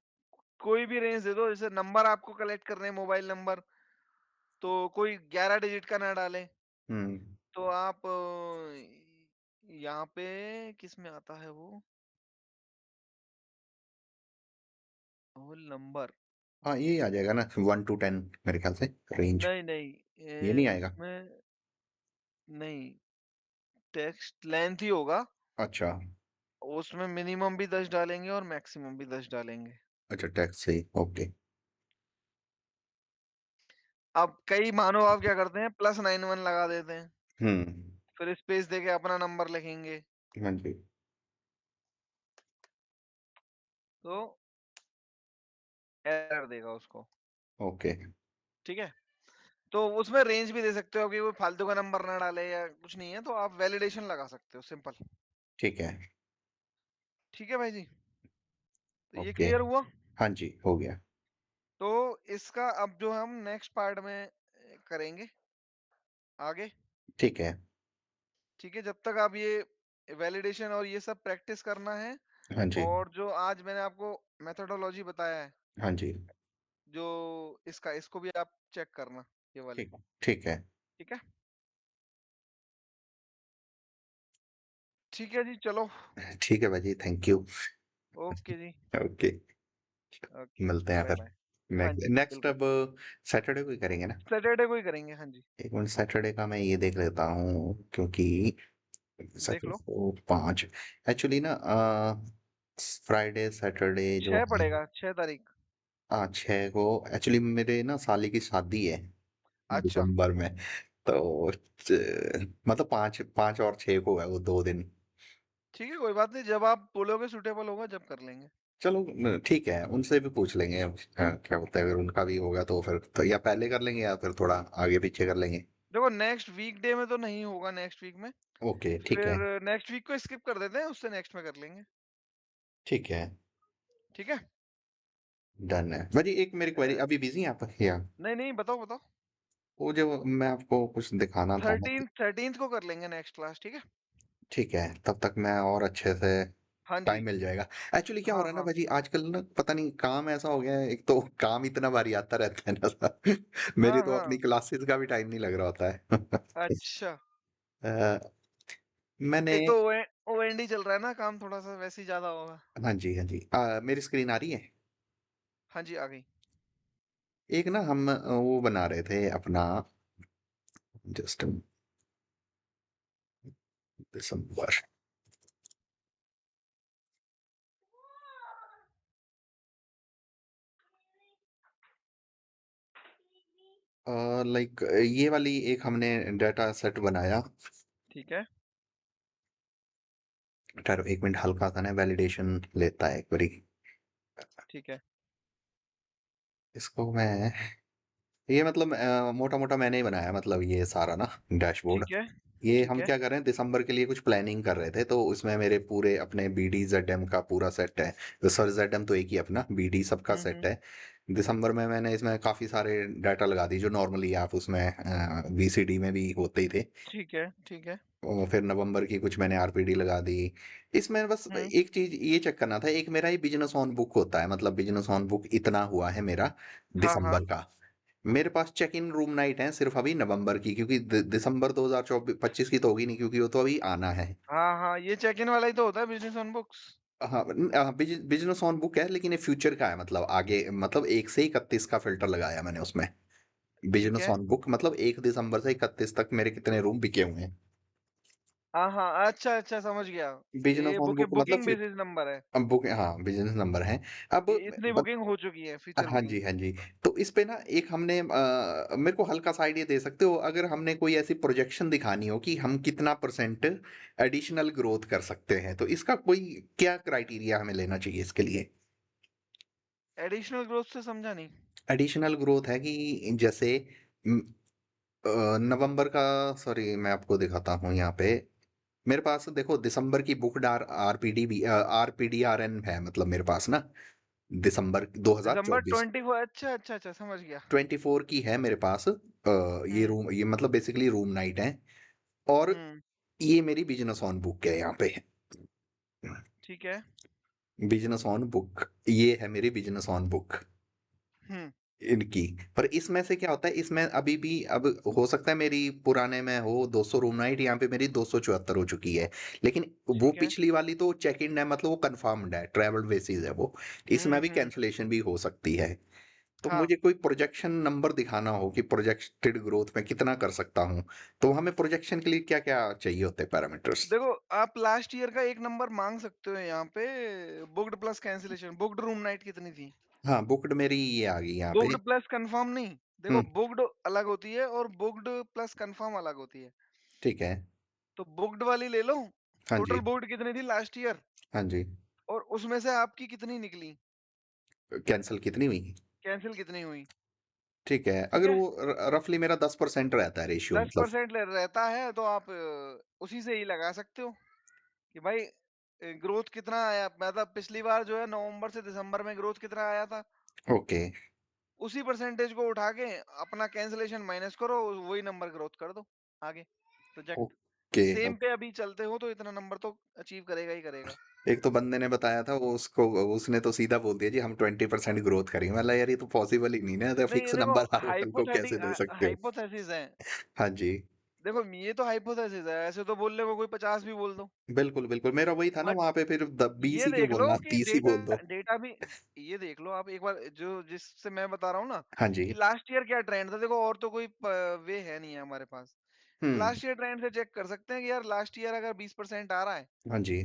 कोई भी रेंज दे दो, जैसे नंबर आपको कलेक्ट करने हैं मोबाइल नंबर, तो कोई 11 डिजिट का ना डालें। हुँ। तो आप यहाँ पे किस में आता है वो? Whole number. हाँ, यही आ जाएगा ना 1 टू 10 मेरे ख्याल से रेंज। नहीं, नहीं, ये नहीं आएगा? उसमें नहीं, टेक्स्ट लेंथ ही होगा। अच्छा, उसमें मिनिमम भी 10 डालेंगे और मैक्सिमम भी 10 डालेंगे। अच्छा टेक्स्ट से ही, ओके। अब कई महानुभाव क्या करते हैं, +91 लगा देते हैं, हुँ, फिर स्पेस देके अपना नंबर लिखेंगे। हाँ जी। तो एरर कर देगा उसको, ओके, ठीक है? तो उसमें रेंज भी दे सकते हो कि कोई फालतू का नंबर ना डाले या कुछ नहीं है, तो आप वैलिडेशन लगा सकते हो, सिंपल। ठीक है, ठीक है भाई जी, तो ये ओके। क्लियर हुआ? हाँ जी, हो गया। तो इसका अब जो हम नेक्स्ट पार्ट में करेंगे आगे, ठीक है। ठीक है? जब तक आप ये वैलिडेशन और ये सब प्रैक्टिस करना है, हाँ जी, और जो आज मैंने आपको मेथोडोलॉजी बताया है, हाँ जी, जो इसका, इसको भी आप चेक करना, ये वाले, ठीक ठीक है। ठीक है? ठीक है जी, चलो, ठीक है भाई, थैंक यू। ओके जी, ओके, ओके, मिलते हैं बाय फिर। बाय। हाँ जी, नेक्स्ट बिल्कुल। अब सैटरडे को ही करेंगे ना? सैटरडे को ही करेंगे, हाँ जी, एक मिनट, सैटरडे का मैं ये देख लेता हूँ, क्योंकि देख सैटरडे लो। को 5 एक्चुअली ना, फ्राइडे सैटरडे जो 6 है, पड़ेगा, 6 तारीख। 6 को एक्चुअली मेरे ना साली की शादी है अच्छा, दिसंबर में। तो मतलब 5 और 6 को है वो 2 दिन। ठीक है, कोई बात नहीं, जब आप बोलोगे सूटेबल होगा, जब कर लेंगे। चलो ठीक है, उनसे भी पूछ लेंगे क्या होता है, अगर उनका भी होगा तो फिर तो या पहले कर लेंगे या फिर थोड़ा आगे पीछे कर लेंगे। देखो, नेक्स्ट वीकडे में तो नहीं होगा, नेक्स्ट वीक में। ओके, ठीक है, फिर नेक्स्ट वीक को स्किप कर देते हैं, उससे नेक्स्ट में कर लेंगे। ठीक है, ठीक है? डन है भाजी। एक मेरी क्वेरी, अ, अभी बिजी हैं आप या? नहीं, नहीं, बताओ, बताओ। वो जो मैं आपको कुछ दिखाना था ना, 13th को कर लेंगे नेक्स्ट क्लास, ठीक है? ठीक है, तब तक मैं और अच्छे से हाँ जी। टाइम मिल जाएगा। एक्चुअली क्या हो हाँ, रहा है ना हाँ। भाजी, आजकल ना पता नहीं काम ऐसा हो गया है, एक तो काम इतना बारी आता रहता है ना सर। मेरी हाँ, तो अपनी हाँ। क्लासेस का भी टाइम नहीं लग रहा होता है। अच्छा। अ, मैंने एक तो ओएनडी चल रहा है ना, काम थोड़ा-सा वैसे ही ज़्यादा होगा। हाँ जी, हाँ जी, मेरी स्क्रीन आ रही है? हाँ जी, आ गई। एक ना हम वो बना रहे थे अपना, जस्ट दिसंबर, लाइक ये वाली एक हमने डाटा सेट बनाया। ठीक है, ठहरो एक मिनट, हल्का सा ना वैलिडेशन लेता है एक बारी। ठीक है, इसको मैं, ये मतलब मोटा मोटा मैंने ही बनाया, मतलब ये सारा ना डैशबोर्ड। ठीक है, ये ठीक हम है। क्या कर रहे हैं, दिसंबर के लिए कुछ प्लानिंग कर रहे थे, तो उसमें मेरे पूरे अपने बीडी जेडएम का पूरा सेट है। तो सर जेडएम तो एक ही अपना, बीडी सबका हुँ, सेट हुँ। है। दिसंबर में मैंने इसमें काफी सारे डाटा लगा दी जो नॉर्मली आप उसमें बीसीडी में भी होते ही थे। ठीक है, ठीक है। और फिर नवंबर की कुछ मैंने आरपीडी लगा दी। इसमें बस हुँ। एक चीज ये चेक करना था, एक मेरा ही बिजनेस ऑन बुक होता है, मतलब बिजनेस ऑन बुक इतना हुआ है मेरा हाँ, हाँ। दिसंबर का। मेरे पास चेक इन रूम नाइट है सिर्फ अभी नवंबर की, क्योंकि दिसंबर 2024-25 की तो होगी नहीं, क्योंकि वो तो अभी आना है। हाँ, हाँ, ये चेक इन वाला ही तो होता है, बिज़नेस ऑन बुक्स। हाँ, बिजनेस ऑन बुक है, लेकिन ये फ्यूचर का है, मतलब आगे, मतलब 1 से 31 का फिल्टर लगाया मैंने उसमें। ठीक बिजनेस है। ऑन बुक मतलब 1 दिसंबर से 31 तक मेरे कितने रूम बिके हुए हैं। हाँ, हाँ, अच्छा, अच्छा, समझ गया। बिजनेस ये ऑन बुक मतलब बुकिंग बेसिस नंबर है, अब बुक, हाँ, बिजनेस नंबर है। अब कि इतनी बुकिंग हो चुकी है, फ्यूचर हाँ बुकिंग। जी, हाँ जी। तो इस पे ना एक हमने मेरे को हल्का सा आइडिया दे सकते हो, अगर हमने कोई ऐसी प्रोजेक्शन दिखानी हो कि हम कितना परसेंट एडिशनल ग्रोथ कर सकते हैं, तो इसका कोई क्या क्राइटेरिया हमें लेना चाहिए इसके लिए? एडिशनल ग्रोथ से समझा नहीं। एडिशनल ग्रोथ है कि जैसे म, नवंबर का, सॉरी मैं आपको दिखाता हूँ यहाँ पे। मेरे पास देखो दिसंबर की बुक डार आरपीडी भी आरपीडीआरएन है, मतलब मेरे पास ना दिसंबर दिसंबर 2024 24, अच्छा, अच्छा, अच्छा, समझ गया। 24 की है मेरे पास। ये हुँ, रूम, ये मतलब बेसिकली रूम नाइट है। और हुँ, ये मेरी बिजनेस ऑन बुक है यहाँ पे, ठीक है। बिजनेस ऑन बुक, ये है मेरी बिजनेस ऑन बुक हुँ, इनकी। पर इसमें से क्या होता है, इसमें अभी भी अब हो सकता है मेरी पुराने में हो 200 रूम नाइट, यहाँ पे मेरी 274 हो चुकी है। लेकिन वो ठीक है। पिछली वाली तो चेक इन है, मतलब वो कंफर्म्ड है, ट्रैवल बेसिस है वो। इसमें हुँ, भी हुँ, कैंसलेशन भी हो सकती है। तो हाँ। मुझे कोई प्रोजेक्शन नंबर दिखाना हो कि प्रोजेक्टेड ग्रोथ में कितना कर सकता हूँ, तो हमें प्रोजेक्शन के लिए क्या क्या चाहिए होते हैं पैरामीटर्स? देखो, आप लास्ट ईयर का एक नंबर माँग सकते हो यहाँ पे, booked plus cancellation, booked room night कितनी थी? हाँ, बुक्ड मेरी ये आ गई यहाँ पे। बुक्ड प्लस कंफर्म नहीं। देखो, हुँ, बुक्ड अलग होती है और बुक्ड प्लस कंफर्म अलग होती है। ठीक है। तो बुक्ड वाली ले लो, हाँ टोटल जी, बुक्ड कितनी थी लास्ट ईयर, हाँ जी। और उसमें से आपकी कितनी निकली? कैंसल कितनी हुई? कैंसल कितनी हुई, ठीक है। ठीक अगर है? वो रफली मेरा 10% रहता है रेशियो मतलब। 10% रहता है तो आप उसी से ही लगा सकते हो कि भाई ग्रोथ कितना आया, मतलब पिछली बार जो है नवंबर से दिसंबर में ग्रोथ कितना आया था, ओके, उसी परसेंटेज को उठा के अपना कैंसलेशन माइनस करो, वही नंबर ग्रोथ कर दो आगे, प्रोजेक्ट ओके, सेम पे अभी चलते हो तो इतना नंबर तो अचीव करेगा ही करेगा। एक तो बंदे ने बताया था वो उसको उसने तो सीधा बोल दिया जी हम 20% ग्रोथ करेंगे। मतलब यार ये तो पॉसिबल ही नहीं ना, तो नहीं, ये फिक्स देखो नंबर हर होटल को कैसे हाइपोथेटिक दे सकते हो? हाइपोथेसिस है। हाँ जी, देखो ये तो हाइपोथेसिस है, ऐसे तो बोलने को कोई 50 भी बोल दो। बिल्कुल, बिल्कुल। मेरा वही था ना बट वहाँ पे फिर 20 ये ही क्यों देख लो बोलना, कि 30 ही डेटा बोल दो। डेटा भी, ये देख लो आप एक बार, जो जिससे मैं बता रहा हूँ ना, हाँ कि जी, लास्ट ईयर क्या ट्रेंड था, देखो और तो कोई वे है नहीं है हमारे पास। हुँ, लास्ट ईयर ट्रेंड से चेक कर सकते हैं कि यार लास्ट ईयर अगर 20% आ रहा है हाँ जी,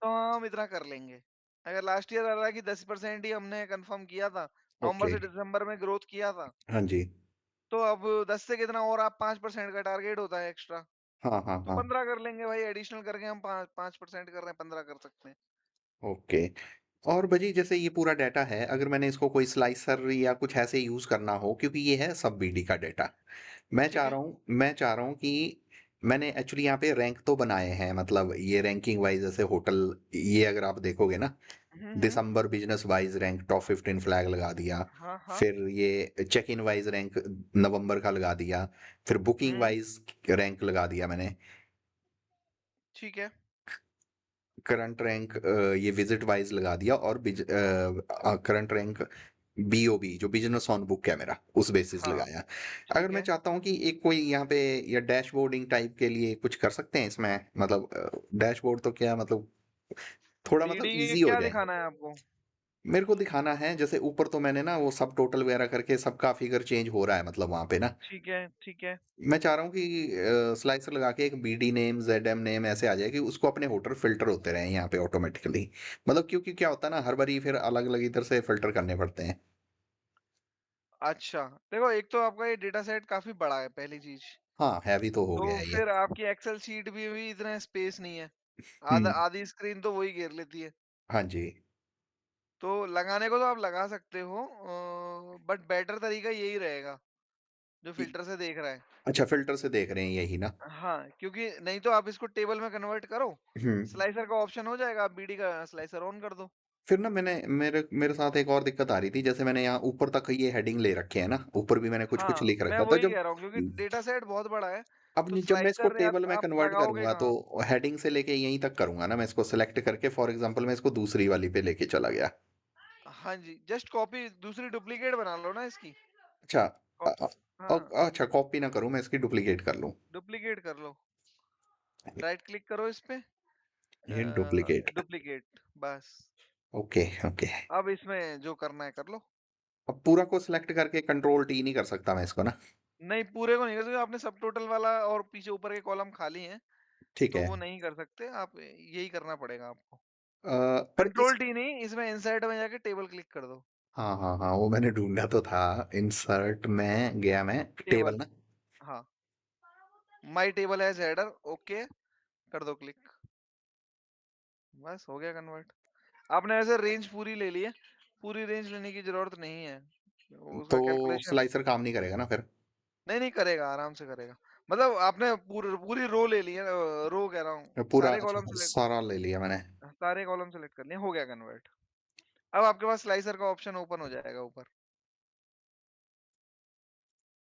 तो हम इतना कर लेंगे। अगर लास्ट ईयर आ रहा है कि 10% ही हमने कंफर्म किया था, नवंबर ओके, से दिसंबर में ग्रोथ किया था, हाँ जी, तो अब 10 से कितना और, आप 5% का टारगेट होता है एक्स्ट्रा, हाँ, हाँ, तो हाँ, 15 कर लेंगे भाई, एडिशनल करके हम 5% कर रहे हैं, 15 कर सकते हैं। ओके। और भजी जैसे ये पूरा डाटा है, अगर मैंने इसको कोई स्लाइसर या कुछ ऐसे यूज़ करना हो क्योंकि ये है सब बीडी का डाटा। ठीक है। मैं चाह रहा हूँ कि मैंने एक्चुअली यहाँ पे रैंक तो बनाए हैं, मतलब ये रैंकिंग वाइज़ जैसे होटल, ये अगर आप देखोगे ना, हम्म। दिसंबर business wise rank top 15 flag लगा दिया। हाँ हाँ। फिर ये चेक इन वाइज़ रैंक नवंबर का लगा दिया। फिर बुकिंग हम्म। वाइज़ रैंक लगा दिया मैंने। ठीक है। करंट रैंक ये विजिट वाइज लगा दिया, और करंट रैंक बीओबी जो बिजनेस ऑन बुक है मेरा, उस बेसिस हाँ। लगाया। अगर ठीक मैं है। चाहता हूँ कि एक कोई यहाँ पे या डैशबोर्डिंग टाइप के लिए कुछ कर सकते हैं इसमें, मतलब डैशबोर्ड तो क्या मतलब, थोड़ा मतलब बीडी इजी हो क्या जाए। दिखाना है आपको? मेरे को दिखाना है जैसे ऊपर तो मैंने ना वो सब टोटल वगैरह करके सबका फिगर चेंज हो रहा है मतलब वहां पे ना। ठीक है। ठीक है। मैं चाह रहा हूँ कि स्लाइसर लगा के एक BD name Z M name ऐसे आ जाए कि उसको अपने होटल फिल्टर होते रहे यहाँ पे ऑटोमेटिकली। मतलब क्योंकि क्या होता है ना, हर बारी फिर अलग अलग इधर से फिल्टर करने पड़ते हैं। अच्छा, देखो एक तो आपका ये डेटा सेट काफी बड़ा है, पहली चीज। हाँ, हैवी तो हो तो गया है ये। फिर आपकी एक्सेल शीट भी इतना स्पेस नहीं है, आधा हम्म, आधी स्क्रीन तो वही घेर लेती है। हाँ जी। तो लगाने को तो आप लगा सकते हो, बट बेटर तरीका यही रहेगा जो इ- फिल्टर से देख रहा है। अच्छा, फिल्टर से देख रहे हैं यही ना? हाँ, क्योंकि नहीं तो आप इसको टेबल में कन्वर्ट करो, हम्म। स्लाइसर का ऑप्शन हो जाएगा, आप बीडी का स्लाइसर ऑन कर दो। फिर ना मैंने मेरे मेरे साथ एक और दिक्कत आ रही थी, जैसे मैंने यहाँ ऊपर तक ये हेडिंग ले रखे हैं ना, ऊपर भी मैंने कुछ कुछ हाँ, लिख मैं रखा था वही जब। कह रहा हूँ क्योंकि डेटा सेट बहुत बड़ा है, अब तो जब मैं इसको स्लाइसर यार टेबल में आप कन्वर्ट लगाओगे करूंगा तो कहाँ? हेडिंग से लेके यहीं तक करूंगा ना, मैं इसको सेलेक्ट करके फॉर एग्जांपल मैं इसको दूसरी वाली पे लेके चला गया। हाँ जी, जस्ट कॉपी दूसरी डुप्लीकेट बना लो ना इसकी। अच्छा, कॉ हाँ, अच्छा कॉपी ना करूं मैं इसकी, डुप्लीकेट कर लूं। डुप्लीकेट कर लो। राइट क्लिक करो इस पे, ये डुप्लीकेट। डुप्लीकेट, बस। Okay, okay. अब इसमें जो करना है कर लो। अब पूरा को सिलेक्ट करके कंट्रोल टी नहीं कर सकता मैं इसको ना? नहीं, पूरे को नहीं कर सकते, आपने सब टोटल वाला और पीछे ऊपर के कॉलम खाली हैं, ठीक तो है। वो नहीं कर सकते, आप यही करना पड़ेगा आपको। पर इस, कंट्रोल टी नहीं, इसमें इंसर्ट में जाके टेबल क्लिक कर दो। हाँ हाँ हाँ, वो मैंने ढूंढा तो था। इंसर्ट में गया मैं, टेबल टेबल, ना। हाँ, my table as header, okay, कर दो क्लिक, बस हो गया कन्वर्ट। आपने ऐसे रेंज पूरी ले ली है, पूरी रेंज लेने की जरूरत नहीं है, तो उसका कैलकुलेशन। स्लाइसर काम नहीं करेगा ना फिर? नहीं नहीं, करेगा, आराम से करेगा। मतलब आपने पूरी पूरी रो ले ली है, रो कह रहा हूँ, पूरा सारे कॉलम अच्छा सेलेक्ट, सारा ले लिया मैंने। सारे कॉलम सेलेक्ट कर लिए, हो गया कन्वर्ट। अब आपके पास स्लाइसर का ऑप्शन ओपन हो जाएगा ऊपर।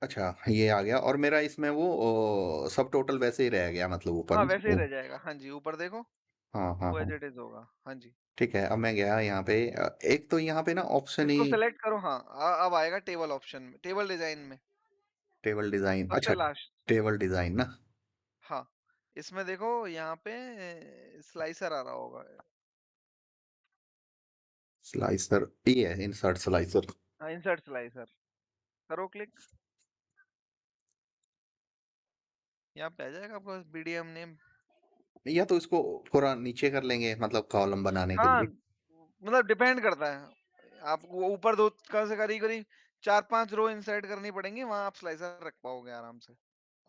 अच्छा, ये आ गया, और मेरा इसमें वो सब टोटल वैसे ही रह गया मतलब ऊपर हाँ, ना वैसे ही वो। रह जाएगा, हाँ जी, ऊपर देखो, हाँ हाँ वो एज हाँ। इट इज होगा, हाँ जी। ठीक है, अब मैं गया यहाँ पे एक तो यहाँ पे ना ऑप्शन ही। इसको सेलेक्ट करो, हाँ, अब आएगा टेबल ऑप्शन में, टेबल डिजाइन में, टेबल डिजाइन, सबसे अच्छा। लास्ट। टेबल डिजाइन ना? हाँ, इसमें देखो यहाँ पे स्लाइसर आ रहा होगा। स्लाइसर ये है, इंसर्ट स्लाइसर। हाँ, इंसर्ट स्लाइसर, करो क्लिक, यहाँ पे आ जाएगा आपको बीडीएम नेम। या तो इसको थोड़ा नीचे कर लेंगे मतलब कॉलम बनाने के हाँ, लिए। मतलब डिपेंड करता है, आपको ऊपर दो का से करीब करीब 4-5 रो इंसर्ट करनी पड़ेंगी, वहां आप स्लाइसर रख पाओगे आराम से।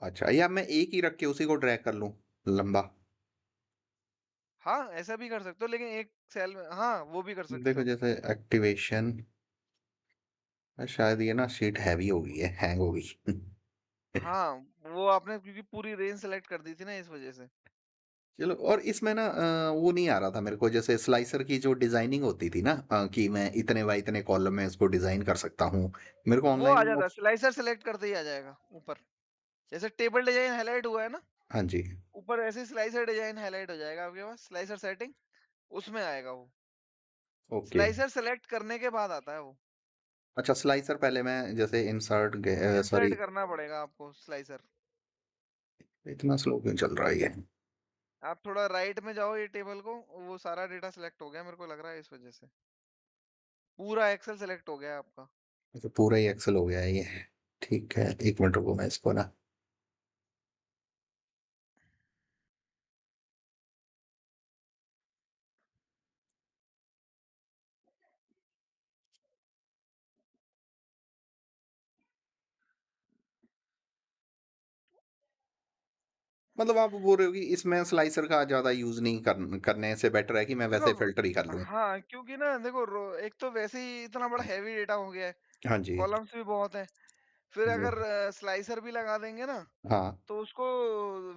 अच्छा, या मैं एक ही रख के उसी को ड्रैग कर लूं लंबा? हाँ, ऐसा भी कर सकते हो, लेकिन एक सेल में, हाँ, वो भी कर सकते देखो हो। जैसे एक्टिवेशन, शायद ये ना शीट हैवी हो गई है, हैंग हो गई। हाँ, वो आपने क्योंकि पूरी रेंज सेलेक्ट कर दी थी ना इस वज़ह से। चलो, और इसमें ना वो नहीं आ रहा था मेरे को, जैसे स्लाइसर की जो डिजाइनिंग होती थी ना, कि मैं इतने बाय इतने कॉलम में इसको डिजाइन कर सकता हूँ। मेरे को वो आ ऑनलाइन वो। जाता है, स्लाइसर सेलेक्ट करते ही आ जाएगा ऊपर। जैसे टेबल डिज़ाइन हाइलाइट हुआ है ना, हाँ जी। ऊपर ऐसे ही स्लाइसर डिज़ाइन हाइलाइट हो जाएगा आपके पास, स्लाइसर सेटिंग, उसमें आएगा वो। ओके। स्लाइसर सेलेक्ट करने के बाद आता है वो। अच्छा, स्लाइसर पहले मैं जैसे इंसर्ट, इंसर्ट सॉरी, करना पड़ेगा आपको स्लाइसर। इतना स्लो क्यों चल रहा है ये? आप थोड़ा राइट में जाओ ये टेबल को, वो सारा डेटा सेलेक्ट हो गया मेरे को लग रहा है इस वज़ह से। पूरा एक्सेल सेलेक्ट हो गया है आपका। अच्छा, पूरा ही एक्सेल हो गया है ये। ठीक है, एक मिनट रुको, मैं इसको ना, मतलब आप बोल रहे हो कि इसमें स्लाइसर का ज्यादा यूज नहीं करने से बेटर है कि मैं देखो वैसे फिल्टर ही कर लूं। हाँ, क्योंकि ना देखो एक तो वैसे ही इतना बड़ा हैवी डेटा हो गया है, हाँ जी। कॉलम्स भी बहुत हैं। फिर जी। अगर स्लाइसर भी लगा देंगे ना, हाँ। तो उसको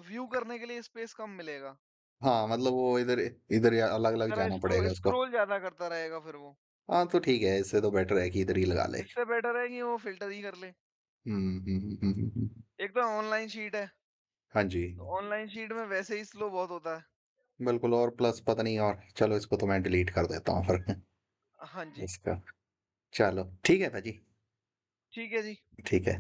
व्यू करने के लिए स्पेस कम मिलेगा। हाँ, मतलब वो इधर इधर अलग अलग जरा जाना पड़ेगा उसको। स्क्रॉल ज़्यादा करता रहेगा फिर वो। हाँ, तो ठीक है, इससे तो बेटर है कि इधर ही लगा ले। इससे बेटर है कि वो फ़िल्टर ही कर ले। हम्म। एक तो ऑनलाइन शीट है, हाँ जी। तो ऑनलाइन शीट में वैसे ही स्लो बहुत होता है। बिल्कुल, और प्लस पता नहीं, और चलो इसको तो मैं डिलीट कर देता हूँ फिर। हाँ जी, इसका, चलो ठीक है भाजी। ठीक है जी। ठीक है।